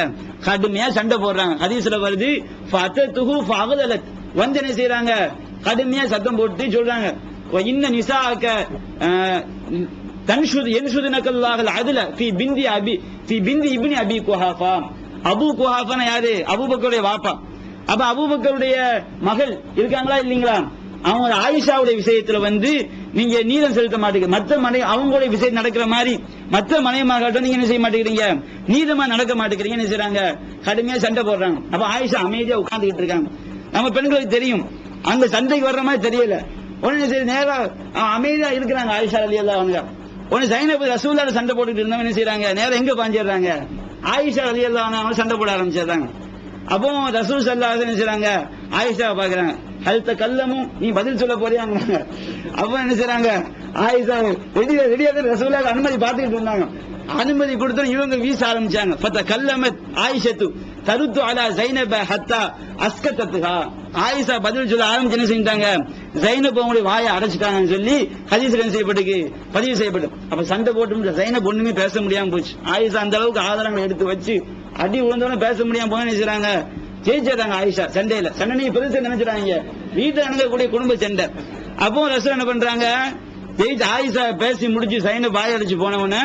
கடுமையா சண்டை போடுறாங்க. ஹதீஸ்ல வருது ஃபஅததுஹு ஃபஅகலத், வந்து என்ன செய்றாங்க, கடுமையா சத்தம் போட்டு சொல்றாங்க, இன்ன நிசாஅக தன்ஷுது யன்ஷுதுனக்கல்லாஹுல் அத்ல ஃபீ பிந்தி இப்னி அபி குஹாஃபா. அபூ குஹாஃபானா யாரு, அபூபக்கருடைய வாப்பா. அப்ப அபூபக்கருடைய மகள் இருக்காங்களா இல்லீங்களா, அவங்க ஆயிஷாவுடைய விஷயத்துல வந்து நீங்க நீதம் செலுத்த மாட்டீங்க. மற்ற அவங்களுடைய விஷயம் நடக்கிற மாதிரி மற்ற மனைவிமார்கள்ட்ட நீங்க என்ன செய்ய மாட்டேங்கிறீங்க, நீதமா நடக்க மாட்டேங்கிறீங்க. என்ன செய்றாங்க, கடுமையா சண்டை போடுறாங்க. அப்ப ஆயிஷா அமைதியா உட்கார்ந்துகிட்டு இருக்காங்க. நம்ம பெண்களுக்கு தெரியும், அந்த சண்டைக்கு வர்ற மாதிரி தெரியல. உடனே சரி நேரா அமைதியா இருக்கிறாங்க ஆயிஷா ரலியல்லாஹு அன்ஹா. உடனே ஜைனப் ரசூலுல்லாஹ் சண்டை போட்டுட்டு இருந்தவங்க என்ன செய்றாங்க, நேரா எங்க பாஞ்சிடுறாங்க, ஆயிஷா ரலியல்லாஹு அன்ஹா சண்டை போட ஆரம்பிச்சிடுறாங்க. அப்போ ரசூல் ஸல்லல்லாஹு அலைஹி வஸல்லம் என்ன செய்றாங்க, ஆயிஷாவை பாக்குறாங்க. ஹல் தகல்லமு, நீ பதில் சொல்ல போறியாங்க. அப்ப என்ன செய்றாங்க, ஆயிஷா ரெடியா ரசூலுல்லாஹ் அனுமதி பார்த்துட்டு இருந்தாங்க. அனுமதி கொடுத்து இவங்க வீச ஆரம்பிச்சாங்க. ஃபதகல்லமத் ஆயிஷத்து தருத்து அலா ஜைனப ஹத்தா அஸ்கத்தத்துஹா. ஆயிஷா பதில் சொல்ல ஆரம்பிச்சு என்ன செஞ்சாங்க, ஜைனப் அவங்களுடைய வாயை அடைச்சிட்டாங்கன்னு சொல்லி ஹதீஸ்ல பதிவு செய்யப்பட்டு. அப்ப சண்டை போட்டு ஜைனப் ஒண்ணுமே பேச முடியாம போச்சு. ஆயிஷா அந்த அளவுக்கு ஆதாரங்களை எடுத்து வச்சு அடி உழுந்தவன பேச முடியாம போன நினைச்சாங்க, ஜெயிச்சாங்க ஆயிஷா சண்டையில. சண்டை நீங்க பெருசா நினைச்சாங்க, வீட்டுல நடக்கக்கூடிய குடும்ப சண்டை. அப்போ ரசூல் என்ன பண்றாங்க, ஜெயிச்சு ஆயிஷா பேசி முடிச்சு ஜைனப் வாயை அடைச்சு போனவன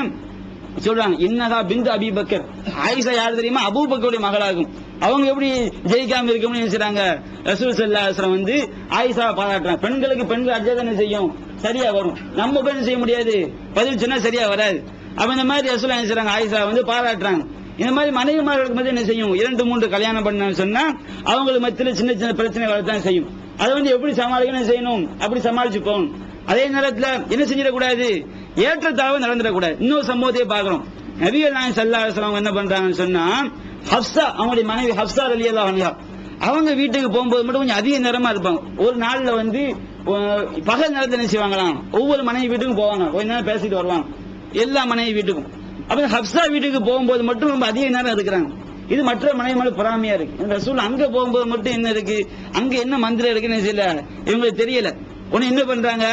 சொல்றாங்க, இன்னஹா பிந்து அபி பக்கர். ஆயிஷா யார் தெரியுமா, அபூபக்கருடைய மகளாகும். அவங்க எப்படி ஜெயிக்காம இருக்கணும்னு நினைச்சாங்க. ரசூல் ஸல்லல்லாஹு அலைஹி வஸல்லம் வந்து ஆயிஷாவை பாராட்டுறாங்க. பெண்கள் அடிச்சா என்ன செய்யும், சரியா வரும். நம்ம போய் என்ன செய்ய முடியாது, பதில் சொன்னா சரியா வராது. அப்ப இந்த மாதிரி ரசூல் நினைச்சாங்க, ஆயிஷா வந்து பாராட்டுறாங்க. இந்த மாதிரி மனைவிமார்களுக்கு மத்திய என்ன செய்யும், 2-3 கல்யாணம் பண்ண சொன்னா அவங்களுக்கு மத்தியில சின்ன சின்ன பிரச்சனை வரத்தான் செய்யும். அதை வந்து எப்படி சமாளிக்கணும் செய்யணும், அப்படி சமாளிச்சு போகணும். அதே நேரத்தில் என்ன செஞ்சிடக்கூடாது, ஏற்றத்தாழ்வு நடந்துடக்கூடாது. இன்னொரு சம்பவத்தையே பார்க்கிறோம். நபிகள் நாயகம் ஸல்லல்லாஹு அலைஹி வஸல்லம் என்ன பண்றாங்கன்னு சொன்னா, ஹப்ஸா அவங்களுடைய மனைவி ஹப்ஸா ரலியல்லாஹு அன்ஹா அவங்க வீட்டுக்கு போகும்போது மட்டும் கொஞ்சம் அதிக நேரமா இருப்பாங்க. ஒரு நாள்ல வந்து பகல் நேரத்தில் என்ன செய்வாங்களாம், ஒவ்வொரு மனைவி வீட்டுக்கும் போவாங்க, கொஞ்ச நேரம் பேசிட்டு வருவாங்க எல்லா மனைவி வீட்டுக்கும். அப்ப ஹப்ஸா வீட்டுக்கு போகும்போது மட்டும் ரொம்ப அதிக நேரம் இருக்கிறாங்க. இது மற்ற மனைவி மேல பொறாமையா இருக்கு. ரசூல் அங்க போகும்போது மட்டும் என்ன இருக்கு, அங்க என்ன மந்திரம் இருக்குன்னு தெரியல, இவங்களுக்கு தெரியல. உடனே என்ன பண்றாங்க,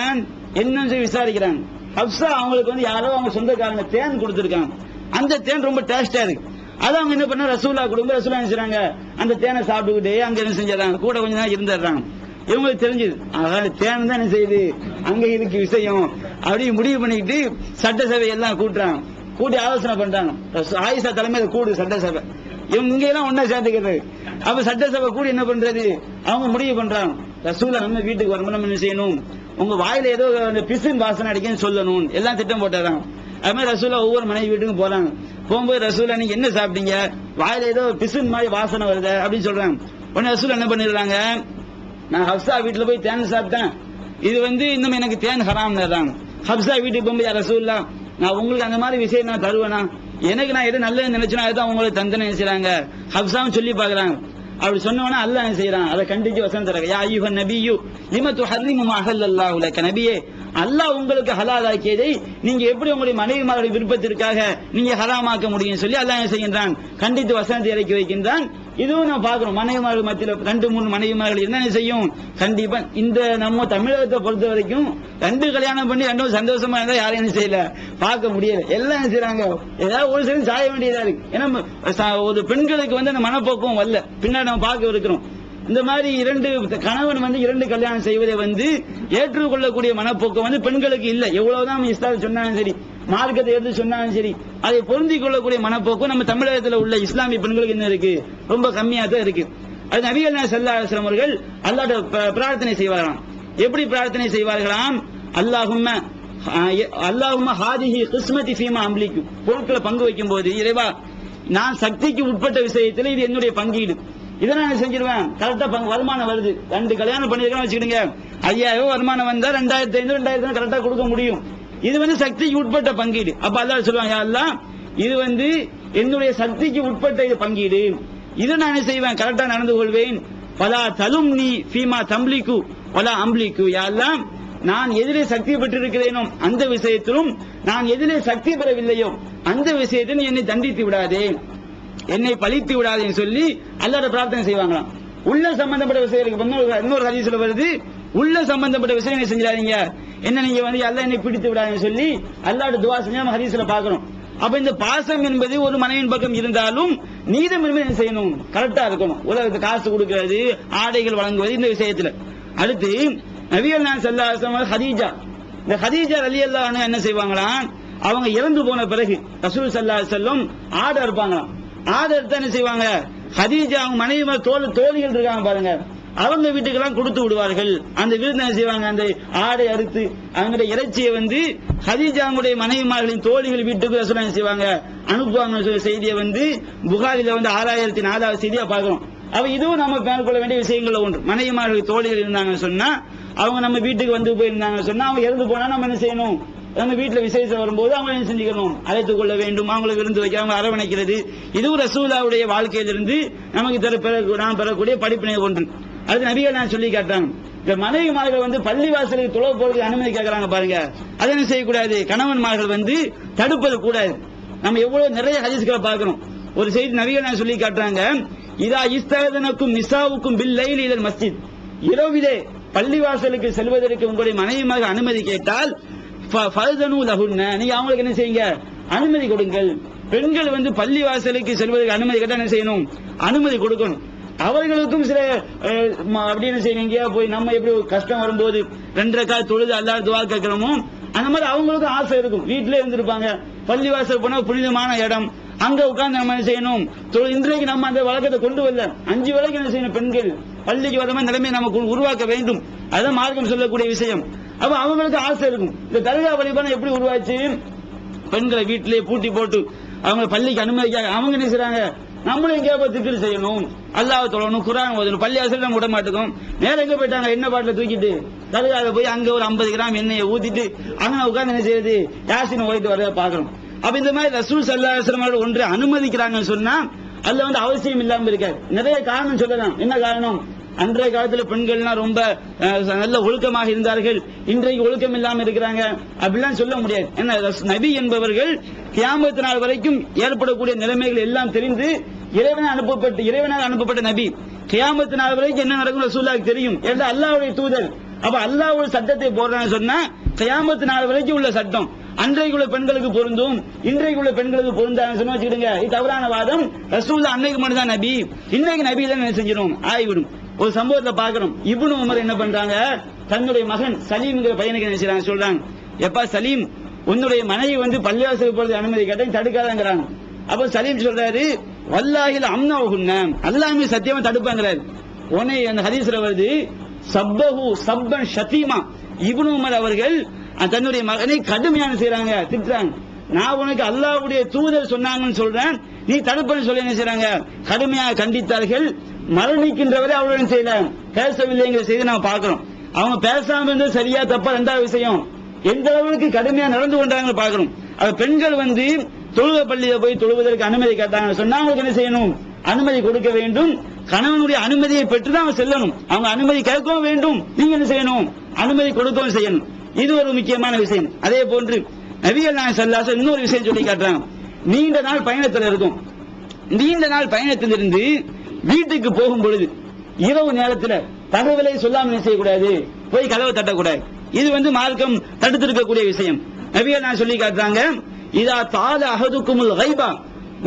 என்னன்னு சொல்லி விசாரிக்கிறாங்க. ஹப்ஸா அவங்களுக்கு வந்து யாரோ அவங்க சொந்தக்காரங்க தேன் கொடுத்துருக்காங்க. அந்த தேன் ரொம்ப டேஸ்டா இருக்கு. அதை அவங்க என்ன பண்ண, ரசூலா கொடுங்க. ரசூலா என்ன செய்றாங்க, அந்த தேனை சாப்பிட்டுக்கிட்டே அங்க என்ன செஞ்சாங்க, கூட கொஞ்ச நேரம் இருந்துடுறாங்க. இவங்களுக்கு தெரிஞ்சது அதாவது தேன் தான் என்ன செய்யுது, அங்க இருக்கு விஷயம். அப்படி முடிவு பண்ணிக்கிட்டு சட்டசபை எல்லாம் கூட்டுறாங்க. கூட்டி ஆலோசனை பண்றாங்க. ஆயிஷா தலைமையில கூடு சட்டசபை. இவங்க இங்க எல்லாம் ஒன்னா சேர்த்துக்கிறது. அப்ப சட்டசபை கூடி என்ன பண்றது, அவங்க முடிவு பண்றாங்க, ரசூலா நம்ம வீட்டுக்கு வரும்போது நம்ம என்ன செய்யணும், உங்க வாயில ஏதோ பிசின் வாசனை அடிக்கன்னு சொல்லணும். எல்லாம் திட்டம் போட்டுறாங்க. அது மாதிரி ரசூலா ஒவ்வொரு மனைவி வீட்டுக்கும் போறாங்க. போகும்போது ரசூலா நீங்க என்ன சாப்பிட்டீங்க, வாயில ஏதோ பிசின் மாதிரி வாசனை வருது அப்படின்னு சொல்றாங்க. உடனே ரசூலா என்ன பண்ணிடுறாங்க, நான் ஹப்ஸா வீட்டுல போய் தேன் சாப்பிட்டேன், இது வந்து இன்னும் எனக்கு தேன் ஹராம்னு. ஹப்ஸா வீட்டுக்கு போகும்போது ரசூல்லா நான் உங்களுக்கு அந்த மாதிரி விஷயம் நான் தருவேனா, எனக்கு நான் எது நல்லது நினைச்சேன்னா அதுதான் உங்களுக்கு தந்தனை செய்றாங்க. ஹப்ஸாவும் சொல்லி பாக்குறாங்க. அப்படி சொன்னவனா அல்லாஹ் என்ன செய்யறான், அதை கண்டிச்சு வசனம் தராங்க. யா அய்யுஹன் நபியு லிம துஹர்ரிமு மா அஹல்லல்லாஹு லக. நபியே, அல்லாஹ் உங்களுக்கு ஹலாலாக்கியதை நீங்க எப்படி உங்களுடைய மனைவிமார்களுடைய விருப்பத்திற்காக நீங்க ஹராமாக்க முடியும் சொல்லி அல்லாஹ் என்ன செய்கின்றான், கண்டித்து வசனத்தை இறக்கி வைக்கின்றான். இதுவும் நான் பாக்குறோம். மனைவிமார்கள் மத்தியில 2-3 மனைவிமார்கள் என்ன செய்யும், கண்டிப்பா இந்த நம்ம தமிழகத்தை பொறுத்த வரைக்கும் 2 கல்யாணம் பண்ணி 2 சந்தோஷமா இருந்தா யாரும் என்ன செய்யல, பார்க்க முடியல. எல்லாம் என்ன செய்யறாங்க, ஏதாவது ஒரு சரி சாய வேண்டியதா இருக்கு. ஏன்னா ஒரு பெண்களுக்கு வந்து அந்த மனப்போக்கம் வரல, பின்னாடி நம்ம பார்க்க இருக்கிறோம். இந்த மாதிரி 2 கணவன் வந்து 2 கல்யாணம் செய்வதை வந்து ஏற்றுக்கொள்ளக்கூடிய மனப்போக்கம் வந்து பெண்களுக்கு இல்ல. எவ்வளவுதான் இஸ்லாம் சொன்னாலும் சரி, மார்க்கத்தை எடுத்து சொன்னாலும் சரி, அதை பொருந்திக் கொள்ளக்கூடிய மனப்போக்கம் நம்ம தமிழகத்தில் உள்ள இஸ்லாமிய பெண்களுக்கு என்ன இருக்கு, ரொம்ப கம்மியா தான் இருக்கு. அது நபிகள் நாயகம் ஸல்லல்லாஹு அலைஹி வஸல்லம் அவர்கள் அல்லாஹ்விடம் பிரார்த்தனை செய்வார்களாம். எப்படி பிரார்த்தனை செய்வார்களாம், அல்லாஹும்ம ஹாதிஹி கிஸ்மதி ஃபீமா அம்லிக்கு. பொருட்களை பங்கு வைக்கும் போது, இறைவா நான் சக்திக்கு உட்பட்ட விஷயத்தில் இது என்னுடைய பங்கீடு, இதை நான் செஞ்சிருவேன். கரெக்டா வருமானம் வருது, 2 கல்யாணம் பண்ணிருக்கேன் வச்சுக்கிடுங்க, 5000 வருமானம் வந்தா 2500 2000 கரெக்டா கொடுக்க முடியும். இது வந்து சக்திக்கு உட்பட்ட பங்கீடு. அப்ப அல்லாஹ் சொல்லுவாங்க, யா அல்லாஹ் இது வந்து என்னுடைய சக்திக்கு உட்பட்ட இது பங்கீடு, இதை நான் என்ன செய்வேன், கரெக்டா நடந்து கொள்வேன். பலா தலும்னி ஃபீமா தம்லிக்கு வலா அம்லிக்கு. யா அல்லாஹ் நான் எதிலே சக்தி பெற்றிருக்கிறேனோ அந்த விஷயத்திலும் நான் எதிலே சக்தி பெறவில்லையோ அந்த விஷயத்தில் என்னை தண்டித்து விடாதே, என்னை பழித்து விடாதேன்னு சொல்லி அல்லாஹ்வை பிரார்த்தனை செய்வாங்களாம். உள்ள சம்பந்தப்பட்ட விஷயம் இன்னொரு ஹதீஸ்ல வருது, உள்ள சம்பந்தப்பட்ட விஷயம் என்ன செஞ்சிடாதீங்க, என்ன நீங்க வந்து அல்லாஹ் என்னை பிடித்து விடாதுன்னு சொல்லி அல்லாஹ்ட்ட துஆ செஞ்சு நம்ம ஹதீஸ்ல பார்க்கிறோம். அப்ப இந்த பாசம் என்பது ஒரு மனைவியின் பக்கம் இருந்தாலும் நீதம் என்பது என்ன செய்யணும், கரெக்டா இருக்கணும். உலகத்துக்கு காசு கொடுக்கிறது, ஆடைகள் வழங்குவது, இந்த விஷயத்துல. அடுத்து நபிகள் நாயகம் ஸல்லல்லாஹு அலைஹி வஸல்லம் ஹதீஜா, இந்த ஹதீஜா ரலியல்லாஹு அன்ஹா என்ன செய்வாங்களாம், அவங்க இறந்து போன பிறகு ரசூல் ஸல்லல்லாஹு அலைஹி வஸல்லம் ஆடை இருப்பாங்களாம். ஆடை எடுத்து என்ன செய்வாங்க, ஹதீஜா அவங்க மனைவி தோழிகள் இருக்காங்க பாருங்க, அவங்க வீட்டுக்கெல்லாம் கொடுத்து விடுவார்கள். அந்த விருந்தை என்ன செய்வாங்க, அந்த ஆடை அறுத்து அவங்களுடைய இறைச்சியை வந்து ஹதீஜாவுடைய மனைவிமார்களின் தோழிகள் வீட்டுக்கு ரசூல் என்ன செய்வாங்க, அனுப்புவாங்க. செய்தியை வந்து புகாரில வந்து 6004வது செய்தியா பார்க்கிறோம். அவ இதுவும் நம்ம மேற்கொள்ள வேண்டிய விஷயங்கள்ல ஒன்று. மனைவிமார்கள் தோழிகள் இருந்தாங்கன்னு சொன்னா, அவங்க நம்ம வீட்டுக்கு வந்து போயிருந்தாங்கன்னு சொன்னா, அவங்க இறந்து போனா நம்ம என்ன செய்யணும், நம்ம வீட்டுல விசேஷம் வரும்போது அவங்க என்ன செஞ்சுக்கணும், அழைத்துக் கொள்ள வேண்டும், அவங்களை விருந்து வைக்க, அவங்க அரவணைக்கிறது. இதுவும் ரசூலுல்லாஹ்வுடைய வாழ்க்கையிலிருந்து நமக்கு நாம் பெறக்கூடிய படிப்பினை ஒன்று. அது நபிகள் நான் சொல்லி காட்டாங்க. இந்த மனைவிமார்கள் வந்து பள்ளிவாசலுக்கு தொழ போறதுக்கு அனுமதி கேட்கறாங்க பாருங்க, அதை என்ன செய்யக்கூடாது, கணவன்மார்கள் வந்து தடுப்பது கூடாது. நம்ம எவ்வளவு நிறைய ஹதீஸ்களை பார்க்கணும். ஒரு செய்தி நபிகள் நான் சொல்லி காட்டுறாங்க, இதா இஸ்தகதனக்கும் நிசாவுக்கும் பில் லைலி இலல் மஸ்ஜித், இரவிலே பள்ளிவாசலுக்கு செல்வதற்கு உங்களுடைய மனைவிமார்கள் அனுமதி கேட்டால் ஃபர்தனு லஹுன்ன, நீங்க அவங்களுக்கு என்ன செய்யுங்க, அனுமதி கொடுங்கள். பெண்கள் வந்து பள்ளிவாசலுக்கு செல்வதற்கு அனுமதி கேட்டா என்ன செய்யணும், அனுமதி கொடுக்கணும். அவர்களுக்கும் சில அப்படின்னு செய்யணும், போய் நம்ம எப்படி கஷ்டம் வரும்போது 2 ரக்காத் தொழுது அல்லாஹ் துஆ கேட்கிறோமோ அந்த மாதிரி அவங்களுக்கும் ஆசை இருக்கும். வீட்டிலே இருந்திருப்பாங்க, பள்ளிவாசல் போனா புனிதமான இடம், அங்க உட்கார்ந்து நம்ம என்ன செய்யணும், இன்றைக்கு நம்ம அந்த வழக்கத்தை கொண்டு வரல. 5 வேளைக்கு என்ன செய்யணும், பெண்கள் பள்ளிக்கு வர மாதிரி நிலைமை நமக்கு உருவாக்க வேண்டும். அதுதான் மார்க்கம் சொல்லக்கூடிய விஷயம். அப்ப அவங்களுக்கு ஆசை இருக்கும். இந்த தர்கா வழிபாடு எப்படி உருவாச்சு, பெண்களை வீட்டிலேயே பூட்டி போட்டு அவங்க பள்ளிக்கு அனுமதிக்காக அவங்க என்ன செய்றாங்க, நம்மளும் எங்கேயா போய் திக்ர் செய்யணும், அல்லாஹ் தொழணும், குர்ஆன் ஓதணும், பள்ளிவாசல் நம்ம விட மாட்டோம். நேரம் எங்க போயிட்டாங்க, எண்ணெய் பாட்டில தூக்கிட்டு தர்கால போய் அங்க ஒரு 50 கிராம் எண்ணெயை ஊத்திட்டு அங்க உட்கார்ந்து என்ன செய்யுது, யாசின் ஓதிட்டு வரத பாக்குறோம். அப்ப இந்த மாதிரி ரசூல் ஸல்லல்லாஹு அலைஹி வஸல்லம் ஒன்று அனுமதிக்கிறாங்கன்னு சொன்னா அதுல வந்து அவசியம் இல்லாம இருக்காது. நிறைய காரணம் சொல்லலாம். என்ன காரணம், அன்றைய காலத்துல பெண்கள்லாம் ரொம்ப நல்ல ஒழுக்கமாக இருந்தார்கள், இன்றைக்கு ஒழுக்கம் இல்லாம இருக்கிறாங்க அப்படிலாம் சொல்ல முடியாது. ஏன்னா நபி என்பவர்கள் கியாமத் நாள் வரைக்கும் ஏற்படக்கூடிய நிலைமைகள் எல்லாம் தெரிந்து இறைவனால் அனுப்பப்பட்ட நபி. கியாமத் நாள் வரைக்கும் என்ன நடக்கும் ரசூலுல்லாஹ்வுக்கு தெரியும். ஏன்னா அல்லாஹ்வுடைய தூதர். அப்ப அல்லாஹ்வுடைய சட்டத்தை போடுறான்னு சொன்னா கியாமத் நாள் வரைக்கும் உள்ள சட்டம் அன்றைக்கு உள்ள பெண்களுக்கு பொருந்தும், இன்றைக்கு உள்ள பெண்களுக்கு பொருந்தான்னு சொன்னா வச்சுக்கிடுங்க, இது தவறான வாதம். ரசூலுல்லாஹ் அன்னைக்கு மட்டும் தான் நபி, இன்னைக்கு நபி தான் என்ன செஞ்சிடும், ஆகிவிடும். ஒரு சம்பவத்தை பார்க்கிறோம். இப்னு உமர் என்ன பண்றாங்க, தன்னுடைய மகன் சலீம்ங்கிற பையனுக்கு என்ன செய்றாங்க, சொல்றாங்க, எப்பா சலீம், உன்னுடைய மனைவி வந்து பள்ளிவாசலுக்கு போறது அனுமதி கேட்டா தடுக்காதங்கிறாங்க. அப்ப சலீம் சொல்றாரு, வல்லாஹில் அம்னவுஹுன்ன, அல்லாஹ்வே சத்தியமா தடுப்பாங்கிறாரு. உடனே அந்த ஹதீஸ்ல வருது, சப்பஹு சப்பன் ஷதீமா, இப்னு உமர் அவர்கள் தன்னுடைய மகனை கடுமையான செய்றாங்க, திட்டுறாங்க. நான் உனக்கு அல்லாஹ்வுடைய தூதர் சொன்னாங்கன்னு சொல்றேன், நீ தடுப்பன்னு சொல்லி என்ன செய்றாங்க, கடுமையாக கண்டித்தார்கள். மரணிக்கின்றவரை அவருடன் செய்யல பேசவில்லைங்கிற செய்தி நாம் பார்க்கிறோம். அவங்க பேசாம இருந்தது சரியா தப்பா ரெண்டாவது விஷயம், எந்த அளவுக்கு கடுமையா நடந்து கொண்டாங்க பார்க்கிறோம். பெண்கள் வந்து தொழுக பள்ளியில போய் தொழுவதற்கு அனுமதி கேட்டாங்க சொன்னா அவங்களுக்கு என்ன செய்யணும், அனுமதி கொடுக்க வேண்டும். கணவனுடைய அனுமதியை பெற்றுதான் அவங்க செல்லணும். அவங்க அனுமதி கேட்கவும் வேண்டும், நீங்க என்ன செய்யணும், அனுமதி கொடுக்கவும் செய்யணும். இது ஒரு முக்கியமான விஷயம். அதே போன்று நபிகள் நாயகம் ஸல்லல்லாஹு அலைஹி வஸல்லம் இன்னொரு விஷயம் சொல்லி காட்டுறாங்க. நீண்ட நாள் பயணத்தில் இருக்கும். நீண்ட நாள் பயணத்திலிருந்து வீட்டுக்கு போகும் பொழுது இரவு நேரத்தில் தகவலை சொல்லாமல் செய்யக்கூடாது, போய் கதவை தட்டக்கூடாது. இது வந்து மார்க்கம் தடுத்திருக்கக்கூடிய விஷயம். நபிகள் நாயகம் சொல்லி காட்டுறாங்க, இதா தால அஹதுக்குமுல் கைபா,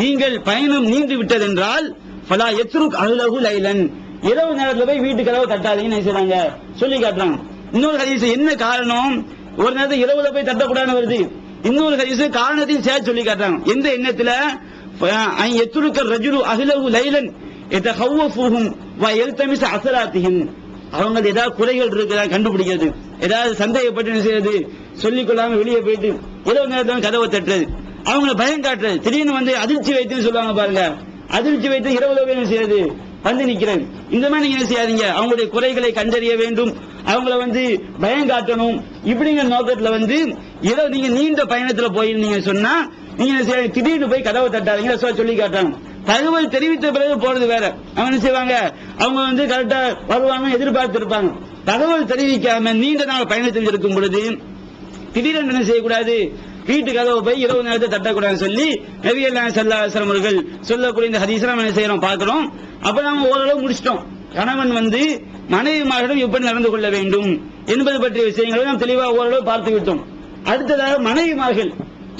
நீங்கள் பயணம் நீண்டு விட்டதென்றால் ஃபலா யத்ருக் அஹ்லஹு லைலன், இரவு நேரத்தில் போய் வீட்டு கதவை தட்டாதீங்கன்னு செய்றாங்க, சொல்லி காட்டுறாங்க. இன்னொரு ஹதீஸ் என்ன காரணம், ஒரு நேரத்தில் இரவுல போய் தட்டக்கூடாதுன்னு வருது. இன்னொரு ஹதீஸ் காரணத்தையும் சேர்த்து சொல்லி காட்டுறாங்க. எந்த எண்ணத்துல, யத்ருக ரஜுலு அஹ்லஹு லைலன் யதஹவ்வஃபுஹும் வ யல்தமிஸ அஸராத்திஹிம், அவங்க ஏதாவது குறைகள் இருக்குதா கண்டுபிடிக்கிறது, ஏதாவது சந்தேகப்பட்டு என்ன செய்யறது, சொல்லிக் கொள்ளாம வெளியே போயிட்டு இரவு நேரத்தில் கதவை தட்டுறது, அவங்கள பயம் காட்டுறது. திடீர்னு வந்து அதிர்ச்சி வைத்துன்னு சொல்லுவாங்க பாருங்க, அதிர்ச்சி வைத்து இரவுல போய் என்ன செய்யறது, வந்து நிக்கிறது. இந்த மாதிரி நீங்க என்ன செய்யாதீங்க, அவங்களுடைய குறைகளை கண்டறிய வேண்டும், அவங்கள வந்து பயம் காட்டணும். இப்படிங்கிற நோக்கத்துல வந்து ஏதோ நீங்க நீண்ட பயணத்துல போயிருந்தீங்க சொன்னா நீங்க என்ன செய்ய, திடீர்னு போய் கதவை தட்டாதீங்க சொல்லி காட்டுறாங்க. தகவல் தெரிவித்த பிறகு போறது வேற. அவங்க என்ன செய்வாங்க, அவங்க வந்து கரெக்டா வருவாங்க எதிர்பார்த்து இருப்பாங்க. தகவல் தெரிவிக்காம நீண்ட நாள் பயணத்தில் இருக்கும் பொழுது திடீரென்று என்ன செய்யக்கூடாது, வீட்டு கதவை போய் இரவு நேரத்தை தட்டக்கூடாதுன்னு சொல்லி நபிகள் நாயகம் ஸல்லல்லாஹு அலைஹி வஸல்லம் அவர்கள் சொல்லக்கூடிய இந்த ஹதீஸை நம்ம என்ன செய்யறோம் பார்க்கிறோம். அப்ப நாம ஓரளவு முடிச்சிட்டோம். கணவன் வந்து மனைவிமாரிடம் எப்படி நடந்து கொள்ள வேண்டும் என்பது பற்றிய விஷயங்களை நாம் தெளிவாக ஓரளவு பார்த்து விட்டோம். அடுத்ததாக மனைவிமார்கள்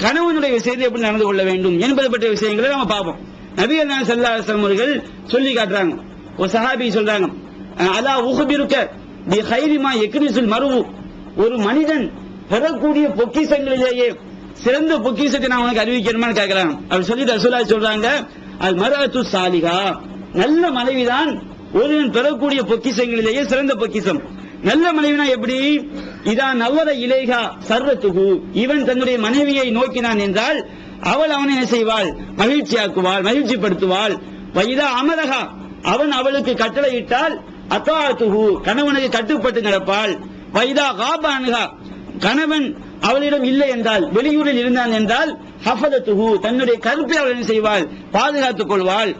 கணவனுடைய விஷயத்தை எப்படி நடந்து கொள்ள வேண்டும் என்பது பற்றிய விஷயங்களை நம்ம பார்ப்போம். நபிகள் நாயகம் ஸல்லல்லாஹு அலைஹி வஸல்லம் அவர்கள் சொல்லி காட்டுறாங்க. ஒரு சஹாபி சொல்றாங்க, அலா உஹ்பிருக பி கைரி மா யக்னிசுல் மர்உ, ஒரு மனிதன் பெறக்கூடிய பொக்கிஷங்களிலேயே சிறந்த பொக்கிஷத்தை நான் உனக்கு அறிவிக்கணுமான்னு கேட்கிறாங்க. அப்படி சொல்லி ரசூலுல்லாஹி சொல்றாங்க, அல் மர்அத்து சாலிஹா, நல்ல மனைவிதான் ஒருவன் பெறக்கூடிய பொக்கிஷங்களிலேயே சிறந்த பொக்கிஷம். நல்ல மனைவினா எப்படி? இதா நவர இலேகா சர்வத்துகு, இவன் தன்னுடைய மனைவியை நோக்கினான் என்றால் அவள் அவனை என்ன செய்வாள்? மகிழ்ச்சியாக்குவாள், மகிழ்ச்சிப்படுத்துவாள். வைதா அமரகா, அவன் அவளுக்கு கட்டளையிட்டால் அத்தாத்துகு, கணவனுக்கு கட்டுப்பட்டு நடப்பாள். வைதா காபானுகா, கணவன் அவளிடம் இல்லை என்றால், வெளியூரில் இருந்தான் என்றால் ஹஃபதத்துகு, தன்னுடைய கருப்பை அவள் என்ன செய்வாள்? பாதுகாத்துக் கொள்வாள்.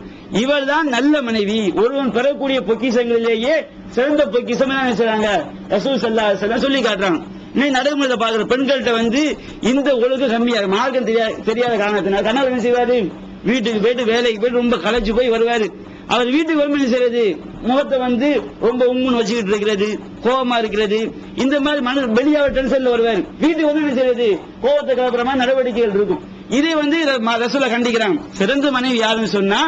இவள் தான் நல்ல மனைவி. ஒருவன் பெறக்கூடிய பொக்கிஷங்களிலேயே சிறந்த பொக்கிஷம் என்ன செய்றாங்க? ரசூல் ஸல்லல்லாஹு அலைஹி வஸல்லம் சொல்லி காட்டுறாங்க. இன்னைக்கு நடைமுறையில் பார்க்கிற பெண்கள்கிட்ட வந்து இந்த ஒழுங்கு கம்மியாக மார்க்கம் தெரியாத காரணத்தினால் கணவர் என்ன செய்வாரு? வீட்டுக்கு போயிட்டு வேலைக்கு போயிட்டு ரொம்ப களைச்சு போய் வருவாரு. அவர் வீட்டுக்கு வரும் என்ன செய்யறது? முகத்தை வந்து ரொம்ப உம்முன்னு வச்சுக்கிட்டு இருக்கிறது, கோபமா இருக்கிறது, இந்த மாதிரி மன வெளியாக டென்ஷன்ல வருவாரு. வீட்டுக்கு வந்து என்ன செய்யறது? கோபத்தை கலப்புறமா நடவடிக்கைகள் இருக்கும். இதை வந்து ரசூலை கண்டிக்கிறாங்க. சிறந்த மனைவி யாருன்னு சொன்னா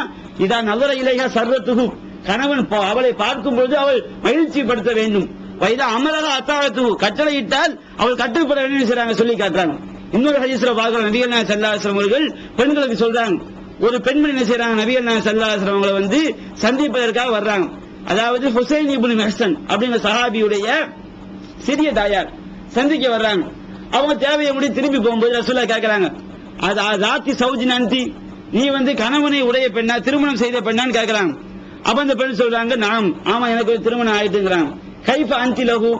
இதான் நல்ல இலையா சர்வத்துகு, கணவன் அவளை பார்க்கும் பொழுது அவள் மகிழ்ச்சிப்படுத்த வேண்டும். வைதா அமரக அத்தாத்துகு, கட்டளையிட்டால் அவள் கட்டுப்பட வேண்டும் செய்றாங்க, சொல்லி காட்டுறாங்க. இன்னொரு ஹதீஸ்ல பார்க்கிறோம், நபிகள் நாயகம் ஸல்லல்லாஹு அலைஹி வஸல்லம் அவர்கள் பெண்களுக்கு சொல்றாங்க. ஒரு பெண்மணி என்ன செய்றாங்க? நபிகள் நாயகம் ஸல்லல்லாஹு அலைஹி வஸல்லம் அவங்களை வந்து சந்திப்பதற்காக வர்றாங்க. அதாவது ஹுசைன் இப்னு மெஹ்சன் அப்படிங்கிற சஹாபியுடைய சிறிய தாயார் சந்திக்க வர்றாங்க. அவங்க தேவையை முடி திரும்பி போகும்போது ரசூலுல்லாஹ் கேட்கறாங்க, அது ஆதி சௌஜி நந்தி, நீ வந்து கணவனை உடைய பெண்ணா, திருமணம் செய்த பெண்ணான்னு கேட்கறாங்க. அப்ப அந்த பெண் சொல்றாங்க, நாம் ஆமா எனக்கு திருமணம் ஆயிட்டுங்கிறாங்க. கைஃப அன்தி லஹு,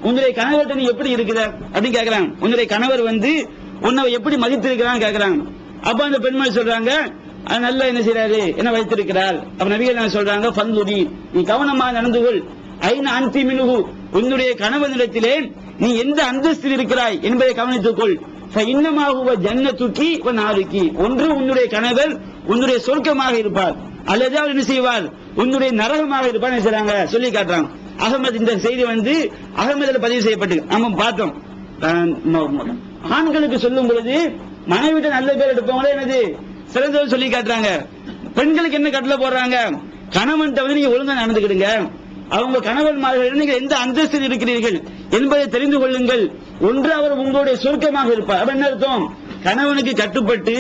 உன்னுடைய கணவர்கிட்ட நீ எப்படி இருக்கிற அப்படின்னு கேட்கறாங்க. உன்னுடைய கணவர் வந்து உன்னை எப்படி மதித்திருக்கிறான்னு கேட்கறாங்க. அப்ப அந்த பெண்மணி சொல்றாங்க, நல்லா என்ன செய்யறாரு, என்ன வைத்திருக்கிறார். அப்ப நபிகள் நாயகம் சொல்றாங்க, ஃபந்துரி, நீ கவனமாக நடந்து கொள். ஐன அன்தி மினுஹு, உன்னுடைய கணவனிடத்திலே நீ எந்த அந்தஸ்தில் இருக்கிறாய் என்பதை கவனித்துக் கொள். இன்னமாகுவ ஜன்னத்துக்கி வ நாருக்கி, ஒன்று உன்னுடைய கணவர் உன்னுடைய சொர்க்கமாக இருப்பார், அல்லது அவர் என்ன செய்வார்? உன்னுடைய நரகமாக இருப்பார் செய்றாங்க, சொல்லி காட்டுறாங்க. அகமது இந்த செய்தி வந்து அகமதுல பதிவு செய்யப்பட்டு நம்ம பார்த்தோம். ஆண்களுக்கு சொல்லும் பொழுது மனைவிட்ட நல்ல பேர் எடுப்பவங்களே என்னது சிறந்தவர் சொல்லி காட்டுறாங்க. பெண்களுக்கு என்ன கட்டளை போடுறாங்க? கணவன்கிட்ட வந்து நீங்க ஒழுங்கா நடந்துக்கிடுங்க, அவங்க கணவன்மார்கள் நீங்க எந்த அந்தஸ்தில் இருக்கிறீர்கள் என்பதை தெரிந்து கொள்ளுங்கள். ஒன்று அவர் உங்களுடைய சுருக்கமாக இருப்பார். அப்ப என்ன அர்த்தம்? கணவனுக்கு கட்டுப்பட்டு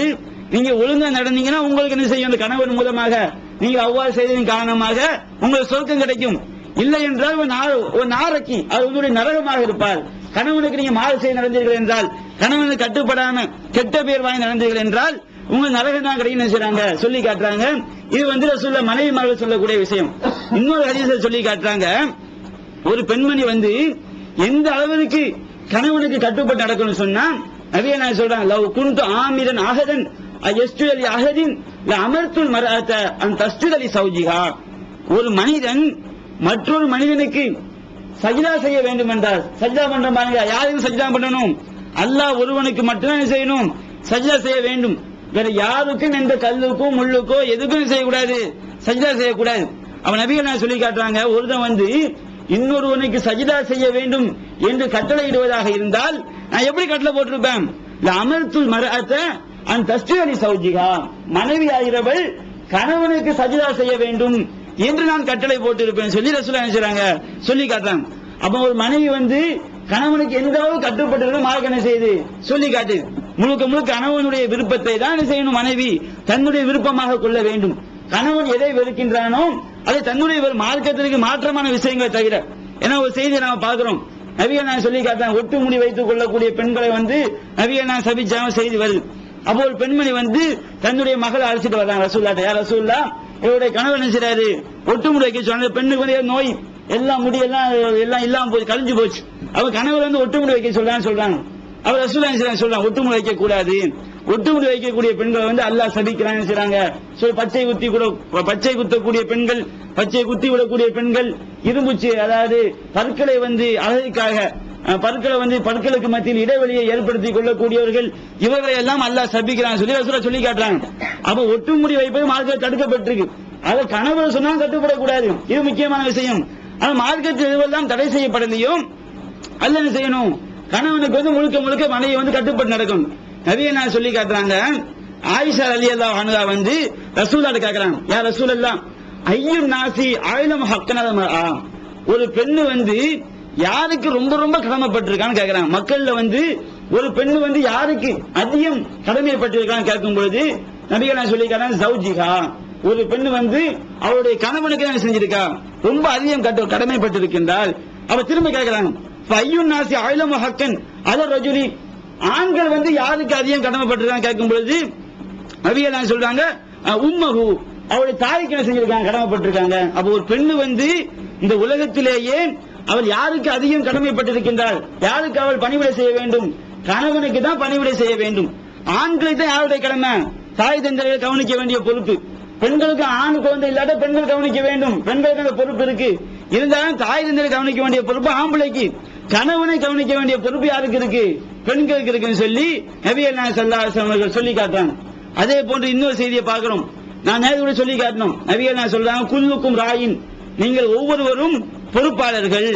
நீங்க ஒழுங்கா நடந்தீங்கன்னா உங்களுக்கு என்ன செய்யும்? கணவன் மூலமாக நீங்க அவ்வாறு செய்ததின் காரணமாக உங்களுக்கு சொர்க்கம் கிடைக்கும். இல்லை என்றால் ஒரு நாரைக்கு அது உங்களுடைய நரகமாக இருப்பார். கணவனுக்கு நீங்க மாறு செய்ய நடந்தீர்கள் என்றால், கணவனுக்கு கட்டுப்படாம கெட்ட பேர் வாங்கி நடந்தீர்கள் என்றால் உங்களுக்கு நரகம் தான் கிடைக்கும் செய்றாங்க, சொல்லி காட்டுறாங்க. இது வந்து ரசூலுல்லாஹ் மனைவிமார்கள் சொல்லக்கூடிய விஷயம். இன்னொரு ஹதீஸ்ல சொல்லி காட்டுறாங்க, ஒரு பெண்மணி வந்து எந்த அளவிற்கு கணவனுக்கு கட்டுப்பட்டு நடக்கணும்னு சொன்னா நபியே நான் சொல்றாங்க, லவ் குன்து ஆமிரன் அஹதன் அயஸ்துலி அஹதின் ல அமர்த்துல் மர்அத அன் தஸ்துலி சௌஜிஹா, ஒரு மனிதன் மற்றொரு மனிதனுக்கு சஜ்தா செய்ய வேண்டும் என்றால், சஜ்தா பண்ற பாருங்க, யாருக்கு சஜ்தா பண்ணணும்? அல்லாஹ் ஒருவனுக்கு மட்டும்தான் செய்யணும், சஜ்தா செய்ய வேண்டும். வேற யாருக்கும் எந்த கல்லுக்கும் முள்ளுக்கோ எதுக்கும் செய்யக்கூடாது, சஜ்தா செய்யக்கூடாது. அவன் நபிகள் நான் சொல்லி காட்டுறாங்க, ஒருத்தன் வந்து இன்னொருவனுக்கு சஜ்தா செய்ய வேண்டும் என்று கட்டளை இடுவதாக இருந்தால் நான் எப்படி கட்டளை போட்டிருப்பேன்? அமர்த்துல் மர்அத அன் தஸ்துலி சௌஜிஹா, மனைவி ஆகிறவள் கணவனுக்கு சஜ்தா செய்ய வேண்டும் என்று நான் கட்டளை போட்டிருப்பேன் சொல்லி ரசூலுல்லாஹ் நினைச்சாங்க, சொல்லி காட்டுறாங்க. அப்ப ஒரு மனைவி வந்து கணவனுக்கு எந்த அளவு கட்டுப்பட்டு மார்க்கம் என்ன செய்யுது சொல்லி காட்டு. முழுக்க முழுக்க கணவனுடைய விருப்பத்தை தான் என்ன செய்யணும், மனைவி தன்னுடைய விருப்பமாக கொள்ள வேண்டும். கணவன் எதை வெறுக்கின்றானோ அதை தன்னுடைய மார்க்கத்திற்கு மாற்றமான விஷயங்களை தவிர. ஏன்னா ஒரு செய்தியை நாம பார்க்கிறோம், நபிகள் நான் சொல்லி காட்டுறேன், ஒட்டு முடி வைத்துக் கொள்ளக்கூடிய பெண்களை வந்து நபிகள் நான் சபிச்சாம செய்தி வருது. அப்போ ஒரு பெண்மணி வந்து தன்னுடைய மகளை அழைச்சிட்டு வர்றாங்க ரசூலுல்லாஹ். யார் ரசூலுல்லாஹ், இவருடைய கணவன் என்ன செய்றாரு, ஒட்டு முடி வைக்க சொன்ன பெண்ணுக்கு வந்து நோய் எல்லாம் முடி எல்லாம் இல்லாம போய் கழிஞ்சு போச்சு. அவர் கணவர் வந்து ஒட்டு முடி வைக்க சொல்றாங்க. அவர் ரசூலுல்லாஹ் சொல்றாங்க, ஒட்டு முடி வைக்க கூடாது, ஒட்டு முடி வைக்கக்கூடிய பெண்களை வந்து அல்லாஹ் சபிக்கிறான்னு செய்றாங்க. பச்சை குத்தக்கூடிய பெண்கள், பச்சை குத்தி விடக்கூடிய பெண்கள், இரும்புச்சு அதாவது பற்களை வந்து அழகுக்காக பற்களுக்கு மத்தியில் இடைவெளியை ஏற்படுத்திக் கொள்ளக்கூடியவர்கள், இவர்களை எல்லாம் அல்லாஹ் சபிக்கிறான் சொல்லி காட்டுறாங்க. அப்ப ஒட்டுமுடி வைப்பது மார்க்கத்தில் தடுக்கப்பட்டிருக்கு. அதை கணவர் சொன்னால் கட்டுப்படக்கூடாது, இது முக்கியமான விஷயம். ஆனால் மார்க்கத்தில் எதுவெல்லாம் தடை செய்யப்படலையோ அல்ல என்ன செய்யணும், கணவனுக்கு முழுக்க முழுக்க மனைவி கட்டுப்பட்டு நடக்கணும். நபியை நான் சொல்லி காட்டுறாங்க. ஆயிஷா ரலியல்லாஹு அன்ஹா ரசூலுல்லாஹ் கேக்குறாங்க, யா ரசூலல்லாஹ் ஐயும் நாசி ஆயிலம் ஹக்கன, ஒரு பெண்ணு யாருக்கு ரொம்ப ரொம்ப கடமைப்பட்டிருக்கான்னு கேக்குறாங்க. மக்கள்ல ஒரு பெண்ணு யாருக்கு அதிகம் கடமைப்பட்டிருக்கான்னு கேட்கும் பொழுது நபிகள் நான் சொல்லி காட்டுறாங்க, ஜௌஜிகா, ஒரு பெண்ணு அவருடைய கணவனுக்கு என்ன செஞ்சிருக்கா, ரொம்ப அதிகம் கடமைப்பட்டிருக்கின்றால். அவ திரும்ப கேட்கிறாங்க, ஐயும் நாசி ஆயிலம் ஹக்கன் அல ரஜுலி, ஆண்கள் யாருக்கு அதிகம் கடமைப்பட்டிருக்கான்னு கேட்கும் பொழுது நபிகள் நான் சொல்றாங்க, உம்மஹு, அவருடைய தாய்க்கு என்ன செஞ்சிருக்காங்க, கடமைப்பட்டிருக்காங்க. அப்ப ஒரு பெண்ணு இந்த உலகத்திலேயே அவள் யாருக்கு அதிகம் கடமைப்பட்டிருக்கின்றாள், யாருக்கு அவள் பணிவிடை செய்ய வேண்டும், கணவனுக்கு தான் பணிவிடை செய்ய வேண்டும். ஆண்களுக்கு தான் யாருடைய கடமை, தாய் தந்தையை கவனிக்க வேண்டிய பொறுப்பு. பெண்களுக்கு ஆண் குழந்தை இல்லாத பெண்கள் கவனிக்க வேண்டும், பெண்களுக்கு அந்த பொறுப்பு இருக்கு. இருந்தாலும் தாய் தந்தையை கவனிக்க வேண்டிய பொறுப்பு ஆம்பளைக்கு, கணவனை கவனிக்க வேண்டிய பொறுப்பு யாருக்கு இருக்கு, பெண்களுக்கு இருக்குன்னு சொல்லி நபிகள் நாயகம் ஸல்லல்லாஹு அலைஹி வஸல்லம் சொல்லி காட்டுறாங்க. அதே போன்று இன்னொரு செய்தியை பார்க்கிறோம். நான் நேரடி சொல்லி காட்டணும். நபிகள் நாயகம் சொல்றாங்க, குல்லுக்கும் ராயின், நீங்கள் ஒவ்வொருவரும் பொறுப்பாளர்கள்,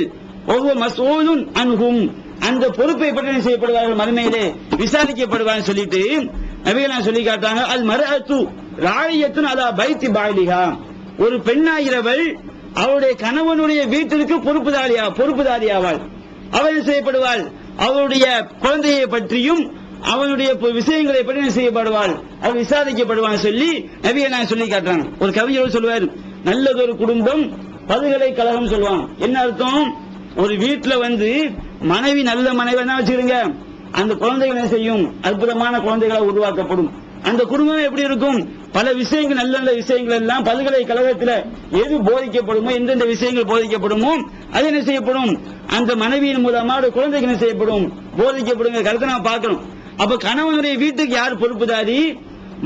ஒவ்வொரு மஸ்ஊலுன் அன்ஹும், அந்த பொறுப்பை பற்றி செய்யப்படுவார்கள், மறுமையிலே விசாரிக்கப்படுவார்கள் சொல்லிட்டு நபிகள் நாயகம் சொல்லி காட்டாங்க. அல் மர்அத்து ராயியத்துன் அலா பைத்தி பாலிஹா, ஒரு பெண்ணாகிறவள் அவருடைய கணவனுடைய வீட்டிற்கு பொறுப்புதாரியாவாள். அவள் செய்யப்படுவாள், அவருடைய குழந்தையை பற்றியும் அவனுடைய விஷயங்களை பற்றி செய்யப்படுவாள், அவள் விசாரிக்கப்படுவான்னு சொல்லி நபிகள் நாயகம் சொல்லி காட்டுறாங்க. ஒரு கவிஞர் சொல்லுவார், நல்லதொரு குடும்பம் பல்கலைக்கழகம் சொல்லுவான். என்ன அர்த்தம், ஒரு வீட்டுல மனைவி நல்ல மனைவி என்ன வச்சுருங்க, அந்த குழந்தைகள் என்ன செய்யும், அற்புதமான குழந்தைகளாக உருவாக்கப்படும். அந்த குடும்பம் எப்படி இருக்கும், பல விஷயங்கள் நல்ல நல்ல விஷயங்கள் எல்லாம் பல்கலைக்கழகத்தில் எது போதிக்கப்படுமோ, எந்தெந்த விஷயங்கள் போதிக்கப்படுமோ அது என்ன செய்யப்படும், அந்த மனைவியின் மூலமாக குழந்தைகள் என்ன செய்யப்படும், போதிக்கப்படும் கருத்தை நான் பார்க்கணும். அப்ப கணவனுடைய வீட்டுக்கு யார் பொறுப்புதாரி,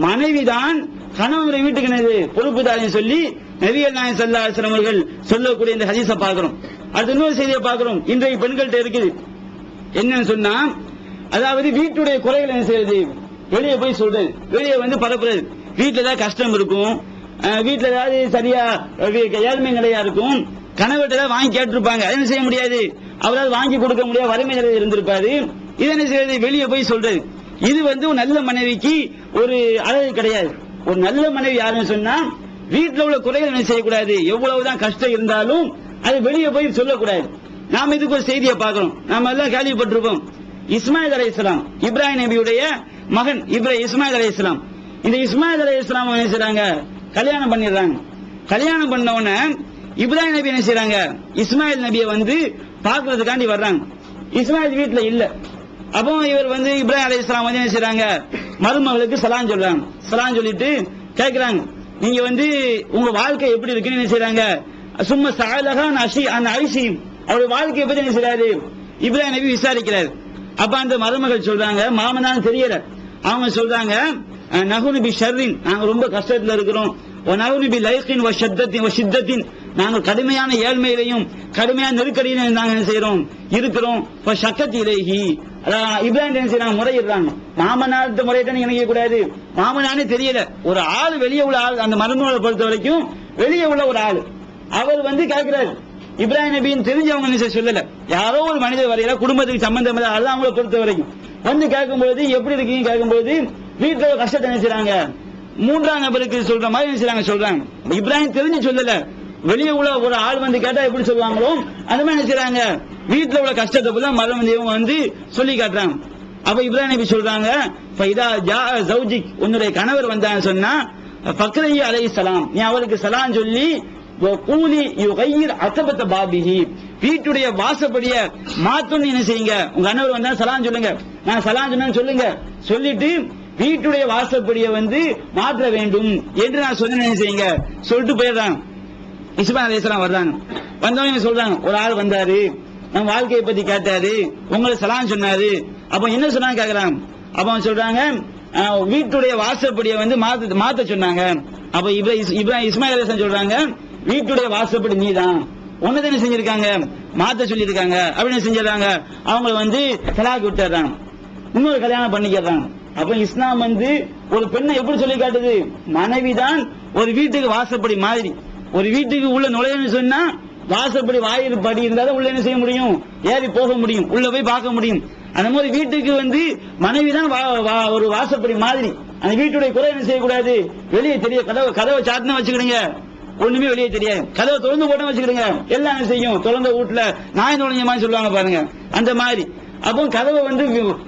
மனைவிதான் கணவனுடைய வீட்டுக்கு என்னது பொறுப்புதாரின்னு சொல்லி நபிகள் நாயகம் ஸல்லல்லாஹு அலைஹி வஸல்லம் அவர்கள் சொல்லக்கூடிய இந்த ஹதீஸை பார்க்கிறோம். அது இன்னொரு செய்தியை பார்க்கிறோம். இன்றைய பெண்கள்கிட்ட இருக்குது என்னன்னு சொன்னா, அதாவது வீட்டுடைய குறைகள் என்ன செய்யறது, வெளியே போய் சொல்றது, வெளியே பரப்புறது. வீட்டுல ஏதாவது கஷ்டம் இருக்கும், வீட்டுல ஏதாவது சரியா ஏழ்மை நிலையா இருக்கும், கணவர்கிட்ட ஏதாவது வாங்கி கேட்டிருப்பாங்க, என்ன செய்ய முடியாது, அவரால் வாங்கி கொடுக்க முடியாது, வறுமை நிலையில் இருந்திருப்பாரு. இது என்ன செய்யறது, வெளியே போய் சொல்றது. இது ஒரு நல்ல மனைவிக்கு ஒரு அழகு கிடையாது. ஒரு நல்ல மனைவி யாருன்னு சொன்னா, வீட்டில் உள்ள குறைகள் என்ன செய்யக்கூடாது, எவ்வளவுதான் கஷ்டம் இருந்தாலும் அது வெளியே போய் சொல்லக்கூடாது. நாம இதுக்கு ஒரு செய்தியை பார்க்கிறோம். நாம எல்லாம் கேள்விப்பட்டிருப்போம். இஸ்மாயில் அலைஹிஸ்ஸலாம், இப்ராஹிம் நபியுடைய மகன் இஸ்மாயில் அலைஹிஸ்ஸலாம். இந்த இஸ்மாயில் அலைஹிஸ்ஸலாம் என்ன செய்றாங்க, கல்யாணம் பண்ணிடுறாங்க. கல்யாணம் பண்ண உடனே இப்ராஹிம் நபி என்ன செய்றாங்க, இஸ்மாயில் நபியை பார்க்கறதுக்காண்டி வர்றாங்க. இஸ்மாயில் வீட்டுல இல்ல. அப்போ இவர் இப்ராஹிம் அலைஹிஸ்ஸலாம் என்ன செய்றாங்க, மருமகளுக்கு சலாம் சொல்றாங்க. சலாம் சொல்லிட்டு கேட்கிறாங்க, நீங்க உங்க வாழ்க்கை எப்படி இருக்குன்னு என்ன செய்றாங்க, சும்மா சாலகா ஐசி, அவருடைய வாழ்க்கையை பத்தி என்ன செய்றாரு, இப்ராஹிம் நபி விசாரிக்கிறாரு. அப்ப அந்த மருமகள் சொல்றாங்க, மாமனான்னு தெரியல, அவங்க சொல்றாங்க, நகுனு பி ஷர்ரின், நாங்க ரொம்ப கஷ்டத்துல இருக்கிறோம், நகுனு பி லைகின் வ ஷித்தத்தின், நாங்க கடுமையான ஏழ்மையிலையும் கடுமையான நெருக்கடியிலும் நாங்க என்ன செய்யறோம் இருக்கிறோம். சக்கத்திலேஹி, இப்ராஹிம் என்ன செய்யறாங்க, முறையிடுறாங்க. மாமனார்ட்ட முறையிட்ட நினைக்க கூடாது, மாமனானே தெரியல, ஒரு ஆள் வெளியே உள்ள ஆள், அந்த மருமகளை பொறுத்த வரைக்கும் வெளியே உள்ள ஒரு ஆள், அவர் கேட்கிறாரு. இப்ராஹிம் நபியின் தெரிஞ்சவங்க என்ன சொல்லல, யாரோ ஒரு மனிதர் வரையில குடும்பத்துக்கு சம்பந்தம் அல்ல, அவங்களை பொறுத்த வரைக்கும் கேட்கும்போது எப்படி இருக்கீங்க கேட்கும்போது வீட்டுல ஒரு கஷ்டத்தை நினைச்சாங்க, மூன்றாம் நபருக்கு சொல்ற மாதிரி நினைச்சாங்க சொல்றாங்க. இப்ராஹிம் தெரிஞ்சு சொல்லல, வெளியே உள்ள ஒரு ஆள் கேட்டா எப்படி சொல்லுவாங்களோ அந்த மாதிரி நினைச்சாங்க, வீட்டுல உள்ள கஷ்டத்தை போல மரம் சொல்லி காட்டுறாங்க. அப்ப இப்ராஹிம் நபி சொல்றாங்க, உன்னுடைய கணவர் வந்தான்னு சொன்னா ஃபக்ரஹி அலைஹிஸ்ஸலாம், நீ அவருக்கு சலாம் சொல்லி கூலி யுகைர் அசபத பாபிஹி, வீட்டுடைய வாசப்படிய மாத்தணும் என்ன செய்யுங்க, உங்க கணவர் வந்தா சலாம் சொல்லுங்க, நான் சலாம் சொன்னேன்னு சொல்லுங்க, சொல்லிட்டு வீட்டுடைய வாசப்படிய மாற்ற வேண்டும் என்று நான் சொன்னேன் செய்யுங்க சொல்லிட்டு போயிடுறாங்க. இஸ்மாயில் அலைஹிஸ்ஸலாம் வர்றாங்க. வந்தவங்க சொல்றாங்க, ஒரு ஆள் வந்தாரு, நம்ம வாழ்க்கையை பத்தி கேட்டாரு, உங்களை சலாம் சொன்னாரு. அப்ப என்ன சொன்னாங்க கேக்குறாங்க. அப்ப அவங்க சொல்றாங்க, வீட்டுடைய வாசப்படிய மாத்த சொன்னாங்க. அப்ப இஸ்மாயில் அலைஹிஸ்ஸலாம் சொல்றாங்க, வீட்டுடைய வாசப்படி நீதான், உன்னதானே செஞ்சிருக்காங்க, மாத்த சொல்லியிருக்காங்க அப்படின்னு செஞ்சிடறாங்க. அவங்களை வந்து தலாக் விட்டுறாங்க, இன்னொரு கல்யாணம் பண்ணிக்கிறாங்க. அப்ப இஸ்லாம் வந்து ஒரு பெண்ணை எப்படி சொல்லி காட்டுது? மனைவிதான் ஒரு வீட்டுக்கு வாசப்படி மாதிரி. ஒரு வீட்டுக்கு உள்ள நுழையன்னு சொன்னா வாசப்படி வாயில் படி இருந்தாலும் உள்ள என்ன செய்ய முடியும்? ஏறி போக முடியும், உள்ள போய் பார்க்க முடியும். அந்த மாதிரி வீட்டுக்கு வந்து மனைவிதான் ஒரு வாசப்படி மாதிரி. அந்த வீட்டுடைய குறை என்ன செய்யக்கூடாது? வெளியே தெரிய. கதவை சாத்தினா வச்சுக்கிடுங்க, ஒண்ணுமே வெளியே தெரியாது. கதவை திறந்து போட்டா வச்சுக்கிடுங்க, எல்லாம் என்ன செய்யும்? திறந்த வீட்டுல நாய் நுழைஞ்ச மாதிரி சொல்லுவாங்க பாருங்க, அந்த மாதிரி. அப்போ கதவை வந்து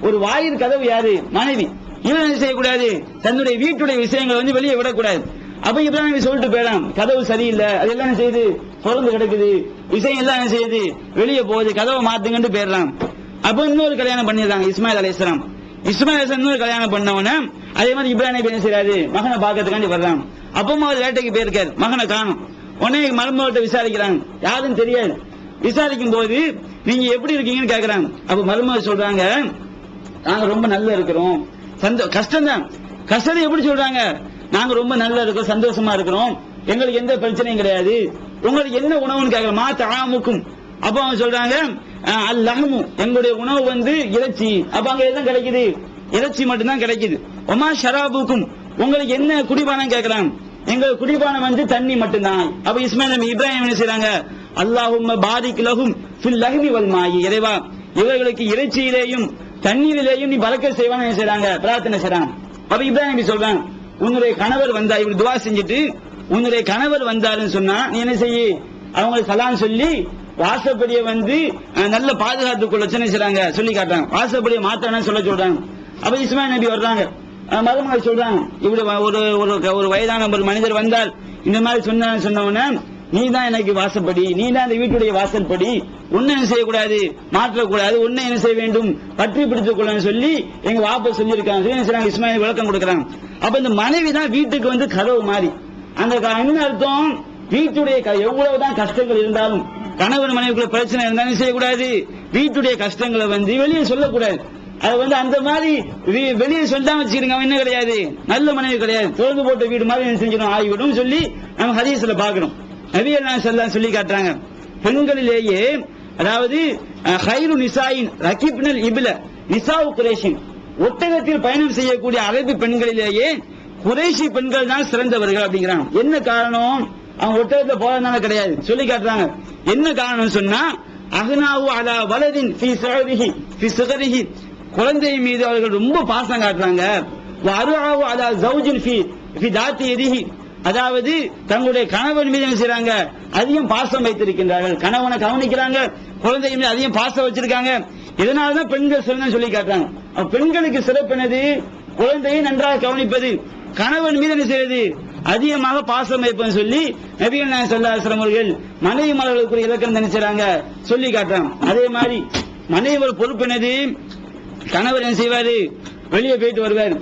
ஒரு வாயில் கதவு யாரு? மனைவி. இவன் என்ன செய்யக்கூடாது? தன்னுடைய வீட்டுடைய விஷயங்களை வந்து வெளியே விடக்கூடாது. அப்ப இப்ராஹிம் சொல்லிட்டு போயிடலாம், கதவு சரியில்லை, அது எல்லாம் என்ன செய்யுது? திறந்து கிடக்குது, விஷயம் எல்லாம் என்ன செய்யுது? வெளியே போகுது, கதவை மாத்துங்கன்னு போயிடலாம். அப்ப இன்னொரு கல்யாணம் பண்ணிடுறாங்க இஸ்மாயில் அலைஹிஸ்ஸலாம். இஸ்மாயில் அலைஹிஸ்ஸலாம் இன்னொரு கல்யாணம் பண்ணவன அதே மாதிரி இப்ராஹிம் என்ன செய்யறாரு? மகனை பார்க்கறதுக்காண்டி வர்றாங்க. அப்பமா அவர் வேட்டைக்கு போயிருக்காரு, மகனை காணும். உடனே மருமகிட்ட விசாரிக்கிறாங்க, யாரும் தெரியாது. விசாரிக்கும் போது நீங்க எப்படி இருக்கீங்கன்னு கேக்குறாங்க. அப்ப மருமகள் சொல்றாங்க, நாங்க ரொம்ப நல்லா இருக்கிறோம். கஷ்டம் தான். கஷ்டத்தை எப்படி சொல்றாங்க? நாங்க ரொம்ப நல்லா இருக்கோம், சந்தோஷமா இருக்கிறோம், எங்களுக்கு எந்த பிரச்சனையும் கிடையாது. உங்களுக்கு என்ன உணவுன்னு கேட்கலாம். மாத்த ஆமுக்கும். அப்ப அவங்க சொல்றாங்க, அல்லஹமு, எங்களுடைய உணவு வந்து இறைச்சி. அப்ப அங்க எல்லாம் கிடைக்குது? இறைச்சி மட்டும்தான் கிடைக்குது. ஒமா ஷராபுக்கும், உங்களுக்கு என்ன குடிபானம் கேட்கலாம். எங்க குடிபானம் வந்து தண்ணி மட்டும்தான். அப்ப இஸ்மாயில் நபி இப்ராஹிம் என்ன செய்றாங்க? அல்லாஹும்ம பாரிக் லஹும் ஃபில் லஹ்மி வல் மாயி, இறைவா இவர்களுக்கு இறைச்சியிலேயும் தண்ணீரிலேயும் நீ பரக்கத் செய்வான்னு என்ன செய்றாங்க? பிரார்த்தனை செய்றாங்க. அப்ப இப்ராஹிம் நபி சொல்றாங்க, உன்னுடைய கணவர் வந்தா, இவர் துவா செஞ்சுட்டு உன்னுடைய கணவர் வந்தாருன்னு சொன்னா நீ என்ன செய்ய? அவங்களுக்கு சலாம் சொல்லி வாசப்படியை வந்து நல்ல பாதுகாத்துக் கொள்ள செய்றாங்க, சொல்லி காட்டுறாங்க. வாசப்படியை மாத்தானு சொல்ல சொல்றாங்க. அப்ப இஸ்மாயில் நபி வர்றாங்க, மருமகள் சொல்றாங்க, இப்படி ஒரு வயதான ஒரு மனிதர் வந்தால் இந்த மாதிரி சொன்னவன, நீ தான் எனக்கு வாசப்படி, நீ தான் அந்த வீட்டுடைய வாசல்படி, உன்னை என்ன செய்யக்கூடாது? மாற்றக்கூடாது, உன்னை என்ன செய்ய வேண்டும்? பற்றி பிடித்துக் கொள்ளன்னு சொல்லி எங்க வாப்ப சொல்லியிருக்காங்க. இஸ்மாயில் விளக்கம் கொடுக்குறாங்க. அப்ப இந்த மனைவி தான் வீட்டுக்கு வந்து கதவு மாறி. அந்த என்ன அர்த்தம்? வீட்டுடைய எவ்வளவுதான் கஷ்டங்கள் இருந்தாலும், கணவன் மனைவிக்குள்ள பிரச்சனை இருந்தாலும் செய்யக்கூடாது, வீட்டுடைய கஷ்டங்களை வந்து வெளியே சொல்லக்கூடாது. அது வந்து அந்த மாதிரி வெளியே சொல்லிதான் வச்சுக்கிறீங்க, அவன் என்ன கிடையாது? நல்ல மனைவி கிடையாது, திறந்து போட்ட வீடு மாதிரி என்ன செஞ்சிடும்? ஆகிவிடும் சொல்லி நம்ம ஹதீஸ்ல பாக்குறோம். நபிகள் நாயகம் ஸல்லல்லாஹு அலைஹி சொல்லி காட்டுறாங்க, பெண்களிலேயே அதாவது ஹைரு நிசாயின் ரகிப்னல் இப்ல நிசாஉ குரைஷின், ஒட்டகத்தில் பயணம் செய்யக்கூடிய அரபி பெண்களிலேயே குறைஷி பெண்கள் தான் சிறந்தவர்கள் அப்படிங்கிறாங்க. என்ன காரணம்? அவங்க ஒட்டகத்துல போறதுனால கிடையாது, சொல்லி காட்டுறாங்க. என்ன காரணம் சொன்னா, அஹ்னாவு அலா வலதின் ஃபீ ஸஹரிஹி ஃபீ ஸஹரிஹி, குழந்தை மீது அவர்கள் ரொம்ப பாசம் காட்டுறாங்க. வஅருஆவு அலா ஜௌஜின் ஃபீ தாத்தி யதிஹி, அதாவது தங்களுடைய கணவன் மீது என்ன செய்றாங்க? அதிகம் பாசம் வைத்திருக்கின்றார்கள். கணவனை கவனிக்கிறாங்க, குழந்தை மீது அதிகம் பாசம் வச்சிருக்காங்க. இதனாலதான் பெண்கள் சிறந்த சொல்லி காட்டுறாங்க. பெண்களுக்கு சிறப்பினது குழந்தையை நன்றாக கவனிப்பது, கணவன் மீது என்ன செய்வது? அதிகமாக பாசம் வைப்பது சொல்லி நபிகள் நாயகம் ஸல்லல்லாஹு அலைஹி வஸல்லம் அவர்கள் மனைவி மலர்களுக்கு இலக்கணம் நினைச்சாங்க, சொல்லி காட்டுறாங்க. அதே மாதிரி மனைவி பொறுப்பு என்னது? கணவர் என்ன செய்வாரு? வெளியே போயிட்டு வருவார்.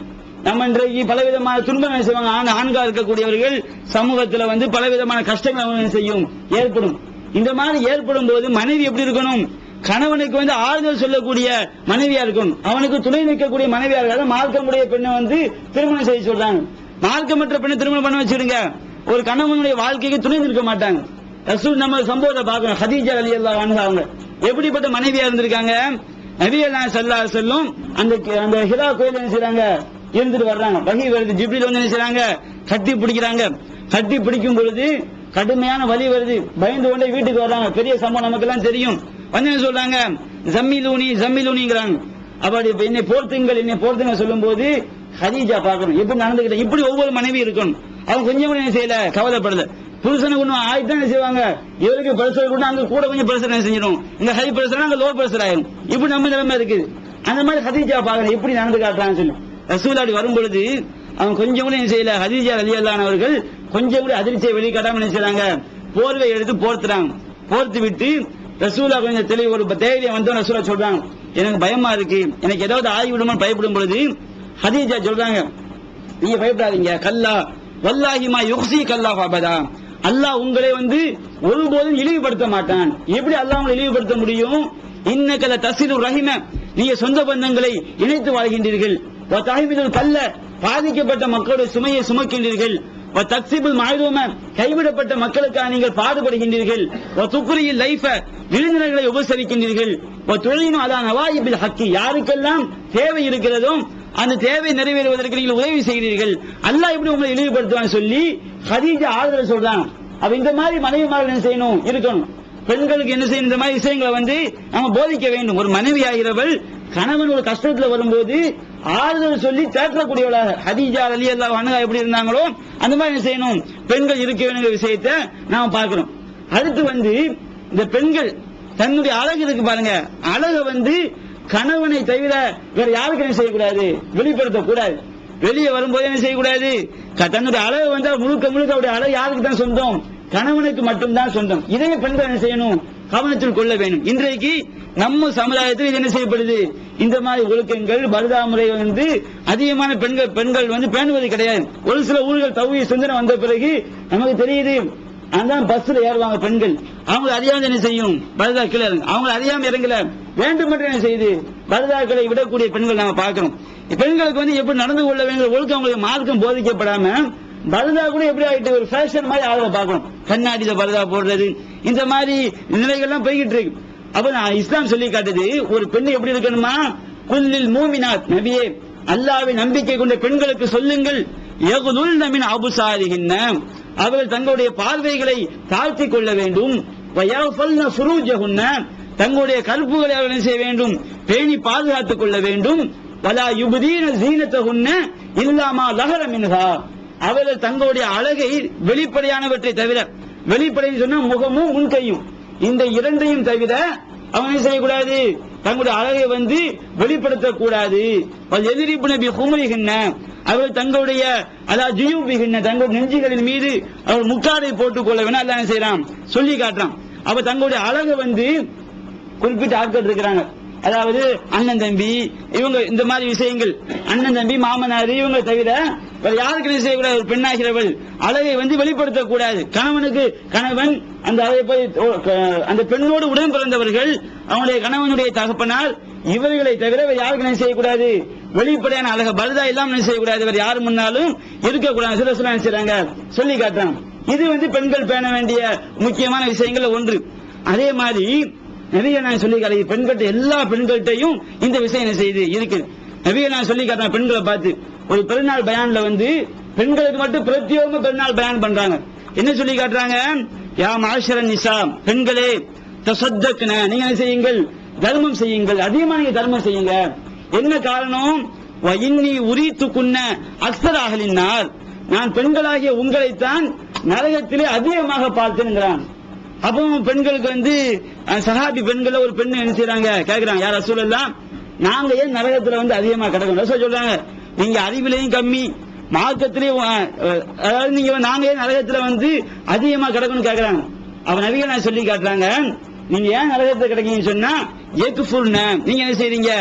நம்ம இன்றைக்கு பலவிதமான துன்பங்கள் செய்வாங்க. ஆண்கள் இருக்கக்கூடியவர்கள் சமூகத்தில் வந்து பலவிதமான கஷ்டங்கள் செய்யும், ஏற்படும். இந்த மாதிரி ஏற்படும் போது மனைவி எப்படி இருக்கணும்? கணவனுக்கு வந்து ஆறுதல் சொல்லக்கூடிய மனைவியா இருக்கணும், அவனுக்கு துணை நிற்கக்கூடிய மனைவியா இருக்காது. மார்க்கமுடைய பெண்ணை வந்து திருமணம் செய்ய சொல்றாங்க. மார்க்கமற்ற பெண்ணை திருமணம் பண்ண வச்சிருங்க, ஒரு கணவனுடைய வாழ்க்கைக்கு துணை நிற்க மாட்டாங்க. ரசூல் நம்ம சம்பவத்தை பார்க்கணும். ஹதீஜா ரலியல்லாஹு அன்ஹா அவங்க எப்படிப்பட்ட மனைவியா இருந்திருக்காங்க? நபிகள் நாயகம் ஸல்லல்லாஹு அலைஹி வஸல்லம் அந்த ஹிரா கோயில்ல என்ன செய்றாங்க? இருந்துட்டு வர்றாங்க. வஹி வருது, ஜிப்ரீல் வந்து என்ன செய்றாங்க? கட்டி பிடிக்கிறாங்க. கட்டி பிடிக்கும் பொழுது கடுமையான வலி வருது, பயந்து கொண்டே வீட்டுக்கு வர்றாங்க. பெரிய சம்பவம் நமக்கு எல்லாம் தெரியும். வந்து என்ன சொல்றாங்க? ஜம்மிலூனிங்கிறாங்க. அப்படி என்னை போர்த்துங்க சொல்லும் போது ஹதீஜா பார்க்கணும் எப்படி நடந்துகிட்ட. இப்படி ஒவ்வொரு மனைவி இருக்கணும். அவங்க கொஞ்சம் கூட என்ன செய்யல, கவலைப்படல. புருஷனுக்கு ஒன்றும் ஆயிட்டு என்ன செய்வாங்க? இவருக்கு பிரஷர் கூட அங்க கூட கொஞ்சம் பிரஷர் என்ன செஞ்சிடும், இங்க ஹை பிரஷர் அங்க லோ பிரஷர் ஆயிரும். இப்படி நம்ம நிலைமை இருக்குது. அந்த மாதிரி ஹதீஜா பார்க்கணும் எப்படி நடந்து காட்டுறான்னு சொல்லி. ரசூலாடி வரும் பொழுது அவங்க கொஞ்சம் கூட என்ன செய்யல. ஹதீஜா ரலியல்லாஹு அன்ஹா அவர்கள் கொஞ்சம் கூட அதிர்ச்சியை வெளிக்காட்டாம என்ன செய்றாங்க? போர்வை எடுத்து போர்த்துறாங்க. போர்த்து விட்டு ரசூலா கொஞ்சம் தெளிவு ஒரு தைரியம் வந்து ரசூலா சொல்றாங்க, எனக்கு பயமா இருக்கு, எனக்கு ஏதாவது ஆகிவிடுமான்னு பயப்படும் பொழுது ஹதீஜா சொல்றாங்க, நீங்க பயப்படாதீங்க, கல்லா வல்லாஹி மா யுக்ஸி கல்லா ஃபபதா, அல்லாஹ் உங்களை வந்து ஒருபோதும் இழிவுபடுத்த மாட்டான். எப்படி அல்லாஹ் உங்களை இழிவுபடுத்த முடியும்? இன்னக்கல தஸிலு ரஹிம, நீங்க சொந்த பந்தங்களை இணைத்து வாழ்கின்றீர்கள். வதஹிமிதுல் கல்ல, பாதிக்கப்பட்ட மக்களுடைய சுமையை சுமக்கின்றீர்கள். தக்சிபுல் மாயிரூம கைவிடப்பட்ட மக்களுக்காக நீங்கள் பாடுபடுகின்றீர்கள், துக்குரியில் லைஃப விருந்தினர்களை உபசரிக்கின்றீர்கள், தொழிலும் அதான் நவாயிபில் ஹக்கி யாருக்கெல்லாம் தேவை இருக்கிறதோ அந்த தேவை நிறைவேறுவதற்கு நீங்கள் உதவி செய்கிறீர்கள், அல்லாஹ் இப்படி உங்களை இழிவுபடுத்துவான்னு சொல்லி ஹதீஜா ஆறுதல் சொல்றாங்க. அப்ப இந்த மாதிரி மனைவிமார்கள் என்ன செய்யணும் இருக்கணும். பெண்களுக்கு என்ன செய்யணும், இந்த மாதிரி விஷயங்களை நம்ம போதிக்க வேண்டும். ஒரு மனைவி ஆகிறவள் கணவன் ஒரு கஷ்டத்துல வரும்போது ஆறுதல் சொல்லி தேற்றக்கூடியவளாக ஹதீஜா ரலியல்லாஹு அன்ஹா எப்படி இருந்தாங்களோ அந்த மாதிரி என்ன செய்யணும், பெண்கள் இருக்க வேண்டிய விஷயத்தை நாம பார்க்கிறோம். அடுத்து இந்த பெண்கள் தன்னுடைய அழகு இருக்கு பாருங்க, அழகை கணவனை தவிர வேற யாருக்கு என்ன செய்யக்கூடாது, வெளிப்படுத்தக்கூடாது. வெளியே வரும்போது என்ன செய்யக்கூடாது, தன்னுடைய அழகு முழுக்க முழுக்க அவருடைய அழகு யாருக்கு தான் சொந்தம், கணவனுக்கு மட்டும்தான் சொந்தம். இதையே பெண்கள் என்ன செய்யணும், கவனத்தில் கொள்ள வேண்டும். இன்றைக்கு நம்ம சமுதாயத்தில் இது என்ன செய்யப்படுது, இந்த மாதிரி ஒழுக்கங்கள் பர்தா முறை அதிகமான பெண்கள் பேணுவது கிடையாது. ஒரு சில ஊர்கள் தௌஹீத் சிந்தனை வந்த பிறகு நமக்கு தெரியுது, அதான் பஸ்ல ஏறுவாங்க பெண்கள், அவங்க அறியாம என்ன செய்யும் பர்தா கீழே அவங்க அறியாம இறங்கல, வேண்டும் மட்டும் என்ன செய்யுது பர்தாக்களை விடக்கூடிய பெண்கள் நாம பார்க்கிறோம். பெண்களுக்கு எப்படி நடந்து கொள்ள வேண்டும் ஒழுக்கம் அவங்களுக்கு மார்க்கம் போதிக்கப்படாம பர்தா கூட எப்படி ஆயிட்டு ஒரு ஃபேஷன் மாதிரி ஆள பார்க்கணும், கண்ணாடியில பர்தா போடுறது, இந்த மாதிரி நிலைகள்லாம் போய்கிட்டு இருக்கு. அப்ப இஸ்லாம் சொல்லி காட்டுது ஒரு பெண் எப்படி இருக்கணுமா, குல்லில் மூமினாத் நபியே அல்லாஹ்வை நம்பிக்கை கொண்ட பெண்களுக்கு சொல்லுங்கள், யகுதுல்ன மின் அபுசாரிஹின்ன அவர்கள் தங்களுடைய பார்வைகளை தாழ்த்திக் கொள்ள வேண்டும், வயஃபல்ன ஃபுரூஜஹுன்ன தங்களுடைய கற்புகளை அவர்கள் செய்ய வேண்டும், பேணி பாதுகாத்துக் கொள்ள வேண்டும், வலா யுப்தீன ஸீனத்தஹுன்ன இல்லா மா லஹர மின்ஹா அவர்கள் தங்களுடைய அழகை வெளிப்படையானவற்றை தவிர, வெளிப்படை சொன்னா முகமும் முன்கையும் இந்த இரண்டையும் தவிர அவங்க செய்யக்கூடாது, தங்களுடைய அழகை வெளிப்படுத்தக்கூடாது. எதிரிப்பு நபி குமரிகின்ற அவர்கள் தங்களுடைய ஜுயூபிகின்ற தங்களுடைய நெஞ்சுகளின் மீது அவர் முக்காடை போட்டுக் கொள்ள வேணும், அல்லாஹ் செய்யறான் சொல்லி காட்டுறான். அப்ப தங்களுடைய அழகை குறிப்பிட்ட ஆட்கள் இருக்கிறாங்க, அதாவது அண்ணன் தம்பி இவங்க இந்த மாதிரி விஷயங்கள், அண்ணன் தம்பி மாமனார் இவங்க தவிர யாருக்கு செய்யக்கூடாது. ஒரு பெண்ணாகிறவள் அழகை வெளிப்படுத்தக்கூடாது. கணவனுக்கு கணவன் அந்த அழகை போய் அந்த பெண்ணோடு உடன் பிறந்தவர்கள் அவனுடைய கணவனுடைய தகப்பனார் இவர்களை தவிர யாருக்கு செய்யக்கூடாது, வெளிப்படையான அழக பர்தா இல்லாம செய்யக்கூடாது, வேற யாரு முன்னாலும் இருக்கக்கூடாது. சில செய்யறாங்க சொல்லி காட்டுறாங்க. இது பெண்கள் பேண வேண்டிய முக்கியமான விஷயங்கள் ஒன்று. அதே மாதிரி நிறைய நான் சொல்லி காட்டி பெண்கள்ட்ட எல்லா பெண்கள்ட்டையும் இந்த விஷயம் என்ன செய்யுது இருக்கு. நிறைய நான் சொல்லி காட்டுறேன் பெண்களை பார்த்து ஒரு பெருநாள் பயான்ல பெண்களுக்கு மட்டும் பிரத்யேகமா பெருநாள் பயான் பண்றாங்க. என்ன சொல்லி காட்டுறாங்க, யா மாஷரன் நிசா பெண்களே தசத்தக்ன நீங்க என்ன செய்யுங்கள், தர்மம் செய்யுங்கள், அதிகமா நீங்க தர்மம் செய்யுங்க. என்ன காரணம், இன்னி உரித்துக்குன்ன அக்ஸர் அஹ்லின்னார் நான் பெண்களாகிய உங்களைத்தான் நரகத்திலே அதிகமாக பார்த்தேன்கிறான். அப்போ பெண்களுக்கு சஹாபி பெண்கள் ஒரு பெண் என்ன செய்யறாங்க கேட்கிறாங்க, யார் ரசூலல்லாஹ் நாங்க ஏன் நரகத்துல அதிகமா கிடக்கணும், ரசூல் சொல்றாங்க நீங்க அறிவிலையும் கம்மி மார்க்கத்திலேயும் அதாவது நீங்க நாங்க ஏன் நரகத்துல அதிகமா கிடக்கணும் கேட்கிறாங்க. அவன் நபிகள் நான் சொல்லி காட்டுறாங்க, நீங்க ஏன் நரகத்துல கிடைக்கீங்கன்னு சொன்னா ஏக்குஃபுர்ன நீங்க என்ன செய்றீங்க,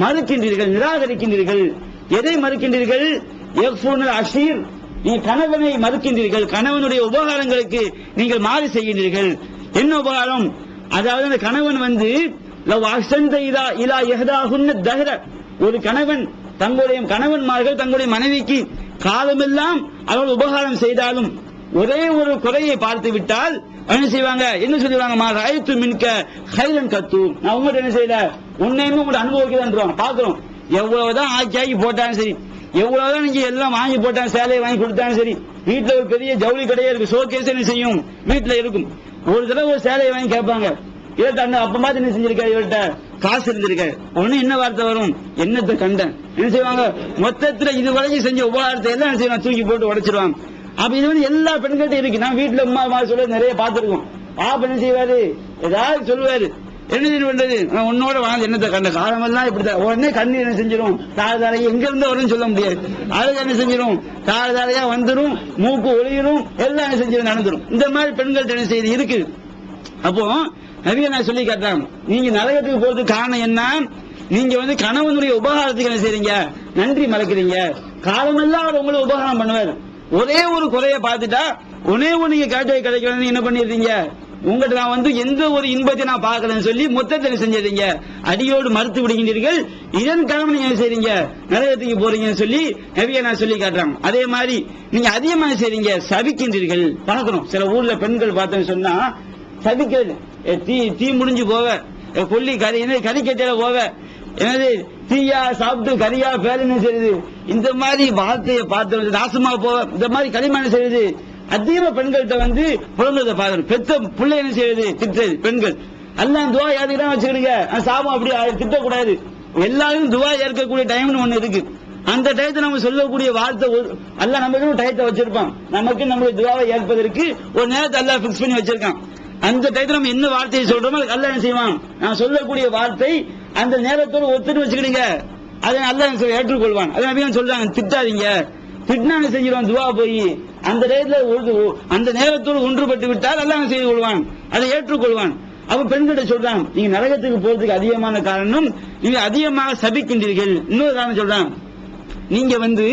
மறுக்கின்றீர்கள், நிராகரிக்கின்றீர்கள். எதை மறுக்கின்றீர்கள், ஏக்குஃபுர்னல் அஷீர் நீங்க கணவனை மறுக்கின்றீர்கள், கணவனுடைய உபகாரங்களுக்கு நீங்கள் மாறு செய்கின்றீர்கள். என்ன உபகாரம், அதாவது அந்த கணவன் ஒரு கணவன் தங்களுடைய கணவன்மார்கள் தங்களுடைய மனைவிக்கு காலமெல்லாம் அவர்கள் உபகாரம் செய்தாலும் ஒரே ஒரு குறையை பார்த்து விட்டால் என்ன செய்வாங்க, என்ன சொல்லுவாங்க, மா ராயத்து மின்க ஹைரன் கத்து நான் உங்கள்கிட்ட என்ன செய்யல உன்னையுமே உங்கள்ட்ட அனுபவிக்கிறேன் பாக்குறோம். எவ்வளவுதான் ஆக்கி போட்டாலும் சரி, எவ்வளவுதான் நீங்க எல்லாம் வாங்கி போட்டாலும் சேலையை வாங்கி கொடுத்தாலும் சரி, வீட்டுல ஒரு பெரிய ஜவுளி கடையே இருக்கு, ஷோகேஸ் என்ன செய்யும் வீட்டுல இருக்கும். ஒரு தடவை ஒரு சேலையை வாங்கி கேட்பாங்க, இவர்கிட்ட அப்ப மாதிரி என்ன செஞ்சிருக்க, இவர்கிட்ட காசு இருந்திருக்க, ஒண்ணு என்ன வார்த்தை வரும், என்னத்தை கண்டன் என்ன செய்வாங்க, மொத்தத்துல இதுவரைக்கும் செஞ்ச உபகாரத்தை எல்லாம் என்ன செய்வாங்க தூக்கி போட்டு உடைச்சிருவாங்க. அப்ப இது எல்லா பெண்கிட்ட இருக்கு. நான் வீட்டுல உமா சொல்ல நிறைய பார்த்திருக்கோம். பாப்ப என்ன செய்வாரு, ஏதாவது சொல்லுவாரு, என்ன பண்றது உன்னோட வாழ்ந்து என்னத்தை கண்ட காலமெல்லாம் இப்படிதான் உடனே கண்ணீர் என்ன செஞ்சிடும், தாழ்தாரையா எங்க இருந்து வரும்னு சொல்ல முடியாது, அழகு என்ன செஞ்சிடும் தாழ்தாரையா வந்துடும், மூக்கு ஒளியிடும், எல்லாம் என்ன செஞ்சிடும் நடந்துடும். இந்த மாதிரி பெண்கள்ட்ட என்ன செய்தி இருக்கு. அப்போ நிறைய நான் சொல்லி காட்டுறாங்க, நீங்க நரகத்துக்கு போறதுக்கு காரணம் என்ன, நீங்க கணவனுடைய உபகாரத்துக்கு என்ன செய்றீங்க, நன்றி மறக்கிறீங்க. காலமெல்லாம் அவர் உங்களை உபகாரம் பண்ணுவார், ஒரே ஒரு குறைய பார்த்துட்டா ஒன்னே ஒண்ணு நீங்க கேட்டவை கிடைக்கணும் என்ன பண்ணிடுறீங்க, உங்கள்கிட்ட நான் வந்து எந்த ஒரு இன்பத்தை நான் பார்க்கலன்னு சொல்லி மொத்தத்தை செஞ்சீங்க, அடியோடு மறுத்து விடுகின்றீர்கள். இதன் காரணம் நீங்க செய்றீங்க, நரகத்துக்கு போறீங்கன்னு சொல்லி நபியை நான் சொல்லி காட்டுறாங்க. அதே மாதிரி நீங்க அதிகமாக செய்றீங்க, சபிக்கின்றீர்கள். பார்க்கணும் சில ஊர்ல பெண்கள் பார்த்தேன்னு சொன்னா சபிக்கிறது, தீ முடிஞ்சு போவ, கொல்லி கறி கறி கட்டையில போவ, எனது தீயா சாப்பிட்டு கரியா பேருன்னு செய்யுது, இந்த மாதிரி வார்த்தையை பார்த்து நாசமா போவ, இந்த மாதிரி களிமான செய்யுது. அதிகமா பெண்கள்கிட்ட வந்து புலம்புறதை பார்க்கணும். பெத்த பிள்ளை என்ன செய்யுது, திட்டுறது பெண்கள். எல்லாம் துவா ஏற்றுக்கிட்டா வச்சுக்கிடுங்க, சாபம் அப்படி திட்டக்கூடாது. எல்லாரும் துவா ஏற்கக்கூடிய டைம்னு ஒண்ணு இருக்கு. அந்த டயத்தை நம்ம சொல்லக்கூடிய வார்த்தை அல்ல, நமக்கு டயத்தை வச்சிருப்பான். நமக்கு நம்மளுடைய துவாவை ஏற்பதற்கு ஒரு நேரத்தை அல்ல பிக்ஸ் பண்ணி வச்சிருக்கான். அந்த டயத்தில் நம்ம என்ன வார்த்தையை சொல்றோமோ அல்ல என்ன செய்வான், நான் சொல்லக்கூடிய வார்த்தை அந்த நேரத்தோடு ஒத்துட்டு வச்சுக்கிடுங்க, அதை அல்ல ஏற்றுக்கொள்வான். அதை நபிகள் சொல்றாங்க, திட்டாதீங்க, திட்டினா செஞ்சிருவான் துவா போய். அந்த நேரத்தில் அந்த நேரத்தோடு ஒன்றுபட்டு விட்டால் அல்ல செய்து கொள்வான், அதை ஏற்றுக்கொள்வான். அப்ப பெண்கிட்ட சொல்றான், நீங்க நரகத்துக்கு போறதுக்கு அதிகமான காரணம் நீங்க அதிகமாக சபிக்கின்றீர்கள். இன்னொரு காரணம் சொல்றான், நீங்க வந்து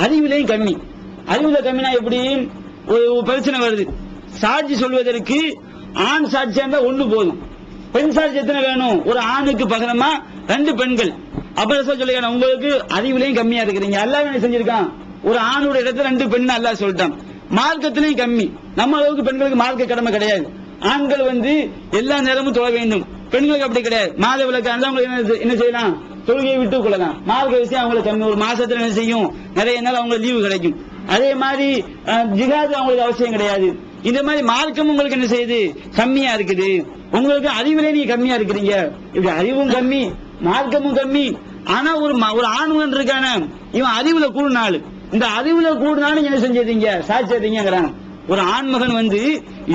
அறிவிலையும் கம்மி. அறிவுல கம்மினா எப்படி, ஒரு பிரச்சனை வருது, சாட்சி சொல்வதற்கு ஆண் சாட்சியா இருந்தா ஒண்ணு போதும், பெண் சாட்சி எத்தனை வேணும், ஒரு ஆணுக்கு பகரமா 2 பெண்கள். அப்புறம் சொல்லிருக்காங்க, உங்களுக்கு அறிவிலையும் கம்மியா இருக்கிறீங்க. அல்லாஹ் என்ன செஞ்சிருக்கான், ஒரு ஆணுடைய இடத்துல 2 பெண் அல்லாஹ் சொல்லிட்டான். மார்க்கத்திலையும் கம்மி, நம்ம அளவுக்கு பெண்களுக்கு மார்க்க கடமை கிடையாது. ஆண்கள் வந்து எல்லா நேரமும் தொழ வேண்டும், பெண்களுக்கு அப்படி கிடையாது. மாத விளக்கு அவங்க என்ன செய்யலாம், தொழுகையை விட்டு கொள்ளலாம். மார்க்க விஷயம் அவங்களுக்கு கம்மி, ஒரு மாசத்துல என்ன செய்யும், நிறைய நாள் அவங்களுக்கு லீவு கிடைக்கும். அதே மாதிரி ஜிகாது அவங்களுக்கு அவசியம் கிடையாது. இந்த மாதிரி மார்க்கம் உங்களுக்கு என்ன செய்யுது, கம்மியா இருக்குது. உங்களுக்கு அறிவிலே நீங்க கம்மியா இருக்கிறீங்க. இப்படி அறிவும் கம்மி, மார்க்கமும் கம்மி. ஆனா ஒரு ஆணுவன் இருக்கான, இவன் அறிவுல கூடுனாள், இந்த அறிவுல கூடுனாலும் என்ன செஞ்சீங்க, சாட்சியறீங்கிறான். ஒரு ஆண்மகன் வந்து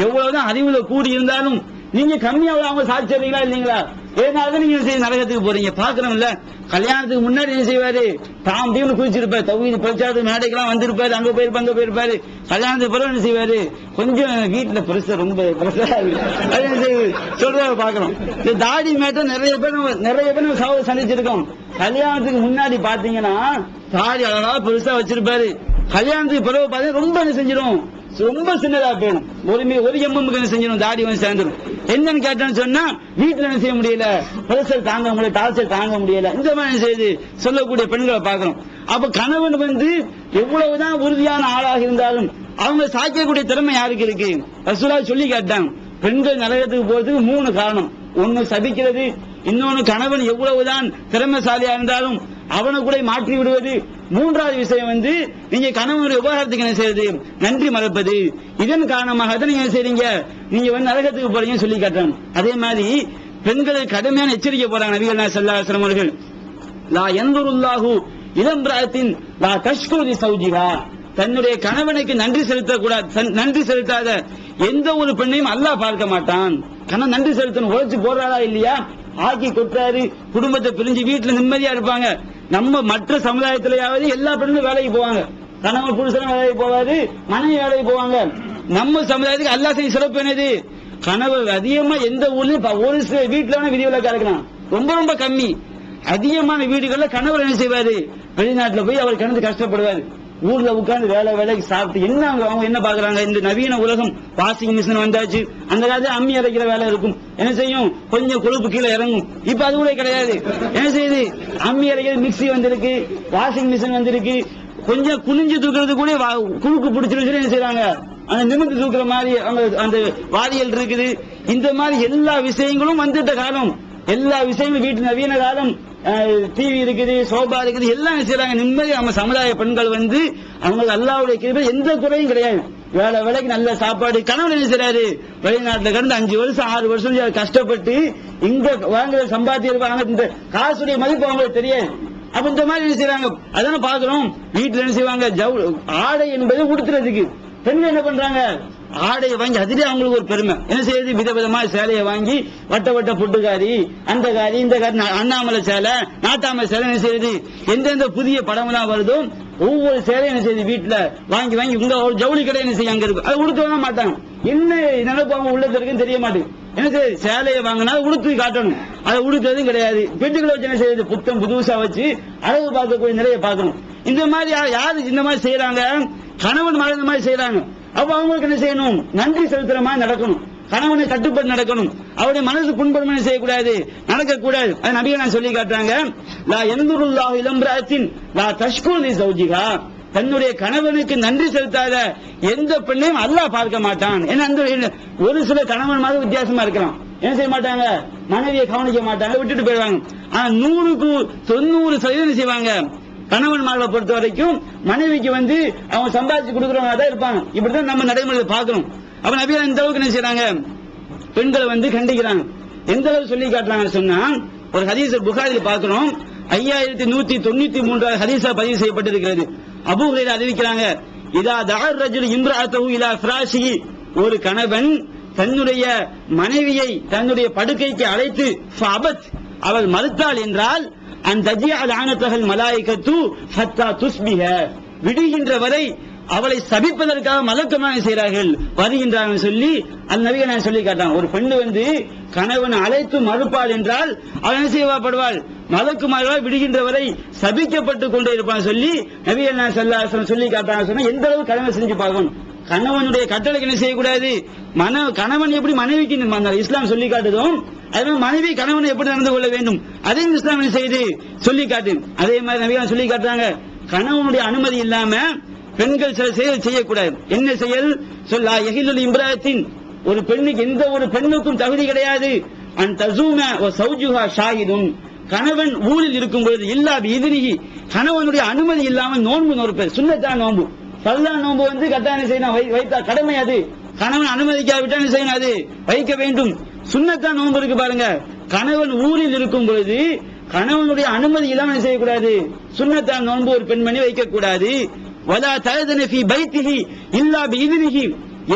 எவ்வளவுதான் அறிவுல கூடி இருந்தாலும் நீங்க கம்மியா அவங்க சாட்சியறீங்களா இல்லீங்களா? ஏதாவது நீங்க நரகத்துக்கு போறீங்க. பாக்குறோம்ல, கல்யாணத்துக்கு முன்னாடி என்ன செய்வாரு, தாம் தீவனு குதிச்சிருப்பாரு, தௌஹீத் பிரச்சாரத்து மேடைக்கெல்லாம் வந்திருப்பாரு, அங்க போயிருப்பாரு. கல்யாணத்துக்கு பிறகு என்ன செய்வாரு, கொஞ்சம் வீட்டுல பிரஷர் ரொம்ப சொல்றத பாக்குறோம். இந்த தாடி மேட்ட நிறைய பேர் சந்திச்சிருக்கோம். கல்யாணத்துக்கு முன்னாடி பாத்தீங்கன்னா தாடி அழகா பெருசா வச்சிருப்பாரு, கல்யாணத்துக்கு பிறகு பாத்தீங்கன்னா ரொம்ப என்ன செஞ்சிடும், ரொம்ப சின்னதா போயிடும். ஒரு எம்எம்க்கு என்ன செஞ்சிடும், தாடி வந்து சேர்ந்துடும். என்னன்னு கேட்டேன்னு சொன்னா வீட்டுல என்ன செய்ய முடியல, பிரஷர் தாங்க முடியல, டார்ச்சர் தாங்க முடியல. இந்த மாதிரி செய்து சொல்லக்கூடிய பெண்களை பார்க்கிறோம். அப்ப கணவன் வந்து எவ்வளவுதான் உறுதியான ஆளாக இருந்தாலும் அவங்க சாய்க்கக்கூடிய திறமை யாருக்கு இருக்கு? ரசூலுல்லாஹ் சொல்லி காட்டாங்க, பெண்கள் நரகத்துக்கு போறதுக்கு 3 காரணம். ஒன்னு சபிக்கிறது, இன்னொன்னு கணவன் எவ்வளவுதான் திறமைசாலியா இருந்தாலும் அவனை கூட மாற்றி விடுவது, 3வது விஷயம் வந்து நீங்க கணவனுடைய உபகாரத்துக்கு என்ன செய்யறது, நன்றி மறப்பது. இதன் காரணமாக தான் நீங்க என்ன செய்றீங்க, நீங்க வந்து நரகத்துக்கு போறீங்கன்னு சொல்லி காட்டுறாங்க. அதே மாதிரி பெண்களுக்கு கடுமையான எச்சரிக்கை போறாங்க நபிகள் ஸல்லல்லாஹு அலைஹி வஸல்லம் அவர்கள். லா யன்துருல்லாஹு இலம்ராத்தின் லா தஷ்குரி சௌஜிஹா, தன்னுடைய கணவனுக்கு நன்றி செலுத்தக்கூடாது, நன்றி செலுத்தாத எந்த ஒரு பெண்ணையும் அல்லாஹ் பார்க்க மாட்டான். கணவன் நன்றி செலுத்தணும், உழைச்சு போடுறாரா இல்லையா, ஆக்கி கொட்டாரு, குடும்பத்தை பிரிஞ்சு வீட்டுல நிம்மதியா இருப்பாங்க. நம்ம மற்ற சமுதாயத்திலேயாவது எல்லா பெண்களும் வேலைக்கு போவாங்க, கணவன் புருஷனும் வேலைக்கு போவாரு, மனைவி வேலைக்கு போவாங்க. நம்ம சமுதாயத்துக்கு அல்லாஹ் செய்ய சிறப்பு என்னது, கணவர் அதிகமா எந்த ஊர்லயும் ஒரு சில வீட்டுல விதிவிலக்கா இருக்கலாம், ரொம்ப கம்மி. அதிகமான வீடுகள்ல கணவர் என்ன செய்வாரு, வெளிநாட்டுல போய் அவர் கிடந்து கஷ்டப்படுவாரு, ஊர்ல உட்கார்ந்து வேலைக்கு சாப்பிட்டு என்ன அவங்க என்ன பாக்குறாங்க, இந்த நவீன உலகம் வாஷிங் மிஷின் வந்தாச்சு. அந்த காலத்துல அம்மி அரைக்கிற வேலை இருக்கும், என்ன செய்யும், கொஞ்சம் கொழுப்பு கீழே இறங்கும். இப்ப அது கூட கிடையாது, என்ன செய்யுது, அம்மி அரைக்கிறது மிக்சி வந்திருக்கு, வாஷிங் மிஷின் வந்திருக்கு. கொஞ்சம் குனிஞ்சு தூக்குறது கூட குழுக்கு பிடிச்சிருந்து என்ன செய்யறாங்க, அந்த நிமிர்ந்து தூக்குற மாதிரி அந்த வாரியல் இருக்குது. இந்த மாதிரி எல்லா விஷயங்களும் வந்துட்ட காலம், எல்லா விஷயங்களும் வீட்டு நவீன காலம், டிவி இருக்குது, சோபா இருக்குது, எல்லாம் செய்யறாங்க. நிம்மதி நம்ம சமுதாய பெண்கள் வந்து அவங்களுக்கு அல்லாஹ்வுடைய கிருபை எந்த குறையும் கிடையாது. வேலைக்கு நல்ல சாப்பாடு. கணவன் என்ன செய்யறாரு, வெளிநாட்டுல கடந்து 5 வருஷம் 6 வருஷம் கஷ்டப்பட்டு இங்க வாங்குற சம்பாத்தியம், இந்த காசுடைய மதிப்பு அவங்களுக்கு தெரியாது. அப்ப இந்த மாதிரி என்ன செய்யறாங்க, அதான பாக்குறோம். வீட்டுல என்ன செய்வாங்க, ஆடை என்பது உடுத்துறதுக்கு பெண்கள் என்ன பண்றாங்க, ஆடையை வாங்கி அதிலே அவங்களுக்கு ஒரு பெருமை. என்ன செய்யுது, விதவிதமா சேலையை வாங்கி வட்ட பொட்டுக்காரி, அந்த காரி இந்த காரி, அண்ணாமலை சேலை, நாட்டாமலை சேலை, என்ன செய்யுது, எந்தெந்த புதிய படம் எல்லாம் வருதோ ஒவ்வொரு சேலையும் என்ன செய்யுது வீட்டுல வாங்கி உங்க ஜவுளி கடை என்ன செய்ய அங்க இருக்கு, அதை உடுத்த மாட்டாங்க. என்ன நினைப்பு அவங்க உள்ளது இருக்குன்னு தெரிய மாட்டேங்குது. என்ன செய்யுது, சேலையை வாங்கினா உடுத்து காட்டணும், அதை உடுத்ததும் கிடையாது. பெண்களை வச்சு என்ன செய்யுது, புத்தம் புதுசா வச்சு அழகு பார்க்கக்கூடிய நிறைய பார்க்கணும். இந்த மாதிரி யாரு இந்த மாதிரி செய்யறாங்க, கணவன் மகள் இந்த மாதிரி செய்யறாங்க. அப்ப அவங்களுக்கு என்ன செய்யணும், நன்றி செலுத்துற மாதிரி நடக்கணும். கணவனை கட்டுப்பட்டு நடக்கணும். அவருடைய மனசு புண்படுமனை செய்யக்கூடாது, நடக்கக்கூடாது. அது நபிகள் நான் சொல்லி காட்டுறாங்க. லா யன்துருல்லாஹு இலா இம்ராஅத்தின் லா தஷ்குரு லி ஸௌஜிஹா, தன்னுடைய கணவனுக்கு நன்றி செலுத்தாத எந்த பெண்ணையும் அல்லாஹ் பார்க்க மாட்டான். ஏன்னா ஒரு சில கணவன் மாதிரி வித்தியாசமா இருக்கலாம். என்ன செய்ய மாட்டாங்க, மனைவியை கவனிக்க மாட்டாங்க, விட்டுட்டு போயிடுவாங்க. ஆனா 100க்கு 90% செய்வாங்க. கணவன்மார்களை பொறுத்த வரைக்கும் மனைவிக்கு அவங்க சம்பாதிச்சு கொடுக்கறவங்க தான் இருப்பாங்க. இப்படிதான் நம்ம நடைமுறையை பார்க்கணும். அப்ப நபிகள் இந்த அளவுக்கு என்ன செய்யறாங்க, பெண்களை கண்டிக்கிறாங்க. எந்த அளவுக்கு சொல்லி காட்டுறாங்கன்னு சொன்னா, ஒரு ஹதீஸ் புகாரில் பார்க்கிறோம், 5193 ஹதீஸா பதிவு செய்யப்பட்டிருக்கிறது. அபூ ஹுரைரா அறிவிக்கிறாங்க, இதா தஅர் ரஜுல் இம்ராஅத்தஹு இலா ஃபிராஷிஹி, ஒரு கணவன் தன்னுடைய மனைவியை தன்னுடைய படுக்கைக்கு அழைத்து ஃபஅபத், அவள் மறுத்தாள் என்றால், அந்த தஜிஅல் ஆனத்தஹல் மலாயிகத்து ஹத்தா துஸ்பிஹ, விடுகின்ற வரை அவளை சபிப்பதற்காக மலக்குமாறு செய்கிறார்கள், வருகின்றார்கள் சொல்லி அந்த நபிகள் நான் சொல்லி காட்டான். ஒரு பெண்ணு கணவன் அழைத்து மறுப்பாள் என்றால் அவள் என்ன செய்யப்படுவாள், மலக்குமார்களால் விடுகின்ற வரை சபிக்கப்பட்டு கொண்டே இருப்பான் சொல்லி நபிகள் நான் சொல்லி காட்டாங்க. சொன்னா எந்த அளவு கடமை செஞ்சு பார்க்கணும். கணவனுடைய கட்டளைக்கு என்ன செய்யக்கூடாது, கணவன் எப்படி மனைவிக்கு இஸ்லாம் சொல்லி காட்டுதும், அதே மனைவி கணவனை எப்படி நடந்து கொள்ள வேண்டும் அதையும் இஸ்லாம் செய்து சொல்லி காட்டு. அதே மாதிரி நபிகள் சொல்லி காட்டுறாங்க, கணவனுடைய அனுமதி இல்லாம பெண்கள் சில செயல் செய்யக்கூடாது. என்ன செயல் சொல்லா யஹிலுல் இம்ராஅத்தின், ஒரு பெண்ணுக்கு எந்த ஒரு பெண்ணுக்கும் தகுதி கிடையாது, அன் தஸூம வ ஸௌஜுஹா ஷாஹிதுன், கணவன் ஊரில் இருக்கும் பொழுது இல்லா பிஇذنஹி, கணவனுடைய அனுமதி இல்லாமல் நோன்பு நோற்பது. சுன்னத்தான நோன்பு, ஃபர்லான நோன்பு கட்டாயம் செய்யணும், வைத்தா கடமை. அது கணவன் அனுமதிக்காவிட்டால் என்ன செய்யணும், அது வைக்க வேண்டும். சுன்னத்தான நோன்பு இருக்கு பாருங்க, கணவன் ஊரில் இருக்கும் பொழுது கணவனுடைய அனுமதி இல்லாமல் செய்யக்கூடாது. சுன்னத்தான நோன்பு ஒரு பெண்மணி வைக்க கூடாது. வலா தஅதன ஃபீ பைத்திஹி இல்லா பிஇذنஹி,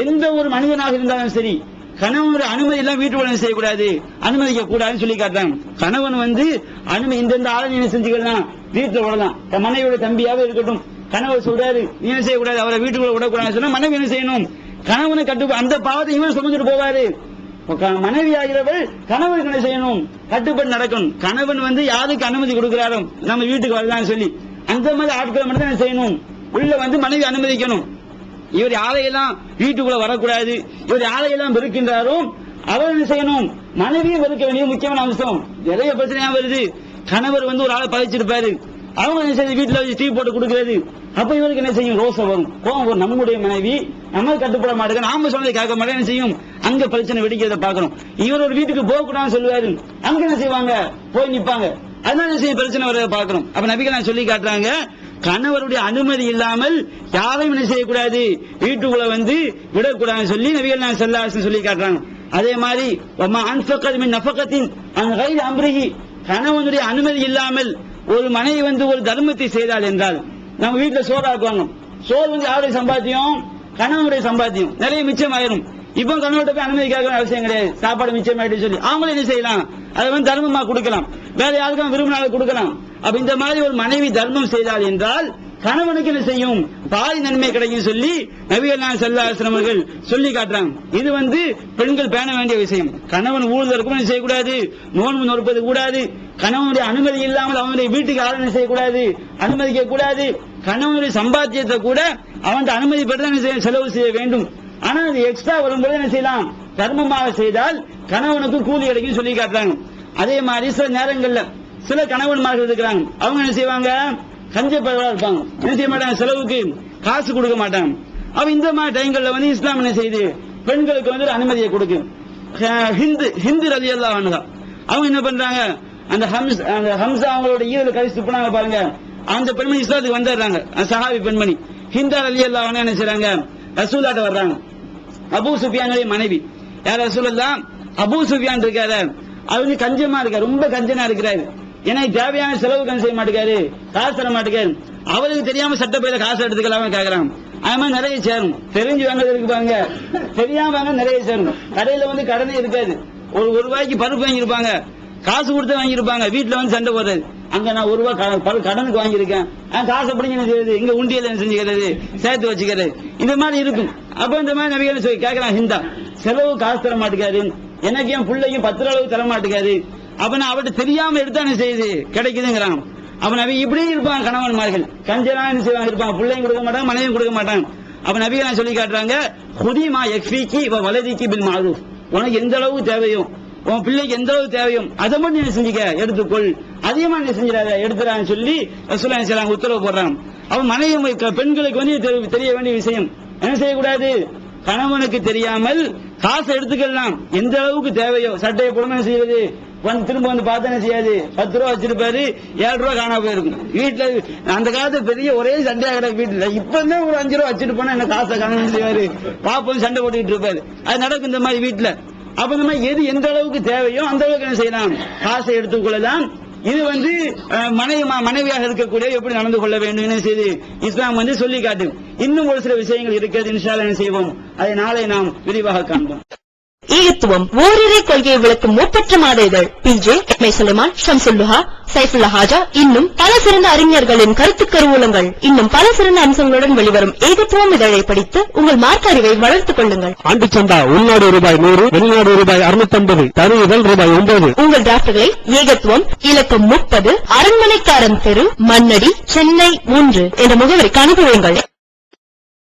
எந்த ஒரு மனிதனாக இருந்தாலும் சரி கணவனுடைய அனுமதி எல்லாம் வீட்டுக்குள்ள செய்யக்கூடாது, அனுமதிக்க கூடாதுன்னு சொல்லி காட்டுறாங்க. கணவன் அனுமதி இந்த ஆலோசனை செஞ்சுக்கலாம், வீட்டுல விடலாம். மனைவியோட தம்பியாவே இருக்கட்டும், கணவர் சொல்றாரு நீ என்ன செய்யக்கூடாது, அவரை வீட்டுக்குள்ள விடக்கூடாதுன்னு சொன்னா மனைவி என்ன செய்யணும், கணவனை கட்டு அந்த பாவத்தை இவன் சுமந்துட்டு போவாரு. மனைவி ஆகிறவள் கணவனுக்கு என்ன செய்யணும், கட்டுப்பட்டு நடக்கணும். கணவன் யாருக்கு அனுமதி கொடுக்கிறாரோ நம்ம வீட்டுக்கு வரலாம்னு சொல்லி அந்த மாதிரி ஆட்களை மட்டும் என்ன செய்யணும், உள்ள மனைவி அனுமதிக்கணும். இவர் யாரையெல்லாம் வீட்டுக்குள்ள வரக்கூடாது, இவர் யாரையெல்லாம் வெறுக்கின்றாரோ அவர் என்ன செய்யணும், மனைவியை வெறுக்க வேண்டிய முக்கியமான அம்சம். நிறைய பிரச்சனையா வருது, கணவர் ஒரு ஆளை பகைச்சிருப்பாரு, அவங்க என்ன செய்ய வீட்டுல வச்சு டீ போட்டு கொடுக்கிறது. அப்ப இவருக்கு என்ன செய்யும், ரோசம் வரும், கோபம் வரும். நம்முடைய மனைவி நம்ம கட்டுப்பட மாட்டேங்க, நாம சொன்னதை கேட்க மாட்டேன், என்ன செய்யும், அங்க பிரச்சனை வெடிக்கிறத பாக்கணும். இவர் ஒரு வீட்டுக்கு போக கூடாதுன்னு சொல்லுவாரு, அங்க என்ன செய்வாங்க, போய் நிப்பாங்க. அதனால என்ன செய்யும், பிரச்சனை வரத பாக்கணும். அப்ப நபிகள் நான் சொல்லி காட்டுறாங்க, கணவருடைய அனுமதி இல்லாமல் யாரையும் என்ன செய்யக்கூடாது, வீட்டுக்குள்ள விடக்கூடாதுன்னு சொல்லி நபிகள் நான் சொல்லி காட்டுறாங்க. அதே மாதிரி கணவனுடைய அனுமதி இல்லாமல் ஒரு மனைவி ஒரு தர்மத்தை செய்தால் என்றால், நம்ம வீட்டுல சோறாக்குவாங்க, சோறு யாருடைய சம்பாத்தியம், கணவனுடைய சம்பாத்தியம், நிறைய மிச்சம் ஆயிரும். இப்போ கணவர்கிட்ட போய் அனுமதி கேட்க அவசியம் கிடையாது, சாப்பாடு மிச்சம் ஆயிட்டு சொல்லி அவங்களும் என்ன செய்யலாம், அதை தர்மமா கொடுக்கலாம், வேற யாருக்கும் விரும்பினாலும் கொடுக்கலாம். அப்ப இந்த மாதிரி ஒரு மனைவி தர்மம் செய்தால் என்றால் கணவனுக்கு என்ன செய்யும், பாதி நன்மை கிடைக்கும் சொல்லி நபிகள் நாயகம் ஸல்லல்லாஹு அலைஹி வஸல்லம் அவர்கள் சொல்லி காட்டுறாங்க. இது பெண்கள் பேண வேண்டிய விஷயம். கணவன் ஊழலுக்கும் என்ன செய்யக்கூடாது, நோன்பு நோற்பது கூடாது, கணவனுடைய அனுமதி இல்லாமல் அவனுடைய வீட்டுக்கு ஆளுநை செய்யக்கூடாது, அனுமதிக்க கூடாது. கணவனுடைய சம்பாத்தியத்தை கூட அவன் அனுமதி பெற்று செலவு செய்ய வேண்டும். ஆனா அது எக்ஸ்ட்ரா வரும்போது என்ன செய்யலாம், தர்மமாக செய்தால் கணவனுக்கு கூலி கிடைக்கும் சொல்லி காட்டுறாங்க. அதே மாதிரி சில நேரங்கள்ல சில கணவன்மார்கள் இருக்கிறாங்க, அவங்க என்ன செய்வாங்க, கஞ்சப்படவா இருப்பாங்க, என்ன செய்ய மாட்டாங்க, செலவுக்கு காசு கொடுக்க மாட்டாங்க. அப்ப இந்த மாதிரி டைம்கள்ல இஸ்லாம் என்ன செய்யுது, பெண்களுக்கு அனுமதியை கொடுக்கு. ஹிந்து ரலியல்லாஹு அன்ஹா அவங்க என்ன பண்றாங்க, அந்த ஹம்சா அவங்களோட ஈரல கழிச்சு துப்புனாங்க பாருங்க, அந்த பெண்மணி இஸ்லாத்துக்கு வந்துடுறாங்க. சஹாபி பெண்மணி ஹிந்தா ரலியல்லாஹு அன்ஹா என்ன செய்றாங்க, ரசூலாட்ட வர்றாங்க. அபூ சுஃபியானுடைய மனைவி, யார் ரசூலுல்லாஹ், அபூ சுஃபியான் இருக்காரு, அவரு கஞ்சமா இருக்காரு, ரொம்ப கஞ்சனா இருக்கிறாரு, எனக்கு தேவையான செலவு கண் செய்ய மாட்டேங்காரு, காசு தர மாட்டேங்காரு, அவருக்கு தெரியாம சட்டப்பையில காசு எடுத்துக்கலாம் கேக்குறாங்க. அது மாதிரி நிறைய சேரும், தெரிஞ்சு வாங்குறதுக்கு பாருங்க, தெரியாம வாங்க நிறைய சேரும். கடையில கடனே இருக்காது, ஒரு ரூபாய்க்கு பருப்பு வாங்கியிருப்பாங்க, காசு கொடுத்து வாங்கியிருப்பாங்க, வீட்டுல சண்டை போடுறது, அங்க நான் ₹1 கடனுக்கு வாங்கியிருக்கேன், காசு எப்படி என்ன செய்யுது, இங்க உண்டியல் என்ன செஞ்சுக்கிறது, சேர்த்து வச்சுக்கிறது, இந்த மாதிரி இருக்கும். அப்ப இந்த மாதிரி நபிகள் சொல்லி கேட்கலாம், ஹிந்தா செலவு காசு தர மாட்டேங்காரு, எனக்கு என் பிள்ளைக்கும் 10 அளவு தர மாட்டேங்காரு, அப்ப நான் அவர்கிட்ட தெரியாம எடுத்தா என்ன செய்யுது, கிடைக்குதுங்கிறாங்க. அப்ப நபி இப்படியும் இருப்பாங்க, கணவன்மார்கள் கஞ்சனா என்ன செய்வாங்க இருப்பாங்க, பிள்ளையும் கொடுக்க மாட்டாங்க, மனைவியும் கொடுக்க மாட்டாங்க. அப்ப நபிகள் சொல்லி காட்டுறாங்க, குதிமா யக்ஃபீகி வ வலதிகி பில் மஅரூஃப், உனக்கு எந்த அளவுக்கு தேவையோ, உன் பிள்ளைக்கு எந்த அளவுக்கு தேவையோ அதை மட்டும் நீ செஞ்சுக்க, எடுத்துக்கொள், அதிகமா நீ செஞ்சிடாத, எடுத்துறான்னு சொல்லி ரசூலுல்லாஹி ஸல்லல்லாஹு அலைஹி வஸல்லம் உத்தரவு போடுறாங்க. அவன் மனைவி பெண்களுக்கு வந்து தெரிய வேண்டிய விஷயம் என்ன செய்யக்கூடாது, கணவனுக்கு தெரியாமல் காசை எடுத்துக்கலாம், எந்த அளவுக்கு தேவையோ. சட்டையை போடணும் என்ன செய்வது, வந்து திரும்ப வந்து பார்த்தா என்ன செய்யாது, 10 ரூபா வச்சிருப்பாரு, 7 ரூபா காணா போயிருக்கும். வீட்டுல அந்த காலத்து பெரிய ஒரே சண்டையா கிடக்கு வீட்டுல. இப்ப தான் ஒரு 5 ரூபா வச்சுட்டு போனா என்ன காசை காணணும் செய்வாரு, பாப்போம் சண்டை போட்டுக்கிட்டு இருப்பாரு. அது நடக்கும் இந்த மாதிரி வீட்டுல. அப்ப இந்த மாதிரி எது எந்த அளவுக்கு தேவையோ அந்த அளவுக்கு என்ன செய்யலாம், காசை எடுத்துக்கொள்ளலாம். இது வந்து மனைவியாக இருக்கக்கூடிய எப்படி நடந்து கொள்ள வேண்டும் செய்து இஸ்லாம் வந்து சொல்லி காட்டும். இன்னும் ஒரு சில விஷயங்கள் இருக்கிறது, இன்ஷா அல்லாஹ் என்ன செய்வோம், அதை நாளை நாம் விரிவாக காண்போம். ஈகத்துவம் ஓரிரை கொள்கையை விளக்கும் மூப்பற்ற மாத இதழ் பிஜே சுலைமான், ஷம்சுல்லுஹா, சைஃபுல்லா ஹாஜா, இன்னும் பல சிறந்த அறிஞர்களின் கருத்து கருவூலங்கள், இன்னும் பல சிறந்த அம்சங்களுடன் வெளிவரும் ஏகத்துவம் இதழை படித்து உங்கள் மார்க்க அறிவை வளர்த்துக் கொள்ளுங்கள். ஆண்டு சந்தா உள்நாடு ரூபாய் 100, வெளிநாடு ரூபாய் 650, தனி இதழ் ரூபாய் 9. உங்கள் டிராப்டுகளை ஏகத்துவம் இலக்கம் 30, அரண்மனைக்காரன் தெரு, மண்ணடி, சென்னை 3 என்ற முகவரிக்கு அனுப்புவீங்கள்.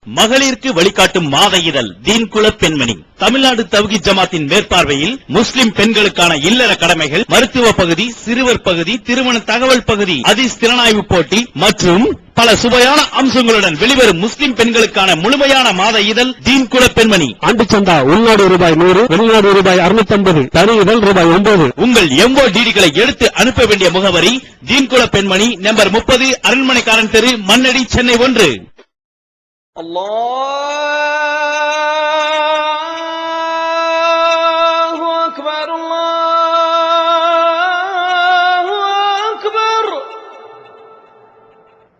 மகளிருக்கு வழிகாட்டும் மாத இதழ் தீன்குல பெண்மணி. தமிழ்நாடு தவ்ஹீத் ஜமாத்தின் மேற்பார்வையில் முஸ்லிம் பெண்களுக்கான இல்லற கடமைகள், மருத்துவ பகுதி, சிறுவர் பகுதி, திருமண தகவல் பகுதி, ஹதீஸ் திறனாய்வு போட்டி மற்றும் பல சுவையான அம்சங்களுடன் வெளிவரும் முஸ்லிம் பெண்களுக்கான முழுமையான மாத இதழ் தீன்குல பெண்மணி. ஆண்டு சந்தா உள்நாடு ரூபாய் 100, வெளிநாடு ரூபாய் 650, தனி இதழ் ரூபாய் 9. உங்கள் MODD-களை எடுத்து அனுப்ப வேண்டிய முகவரி தீன்குல பெண்மணி, நம்பர் 30, அரண்மனைக்காரன் தெரு, மண்ணடி, சென்னை 1. Allah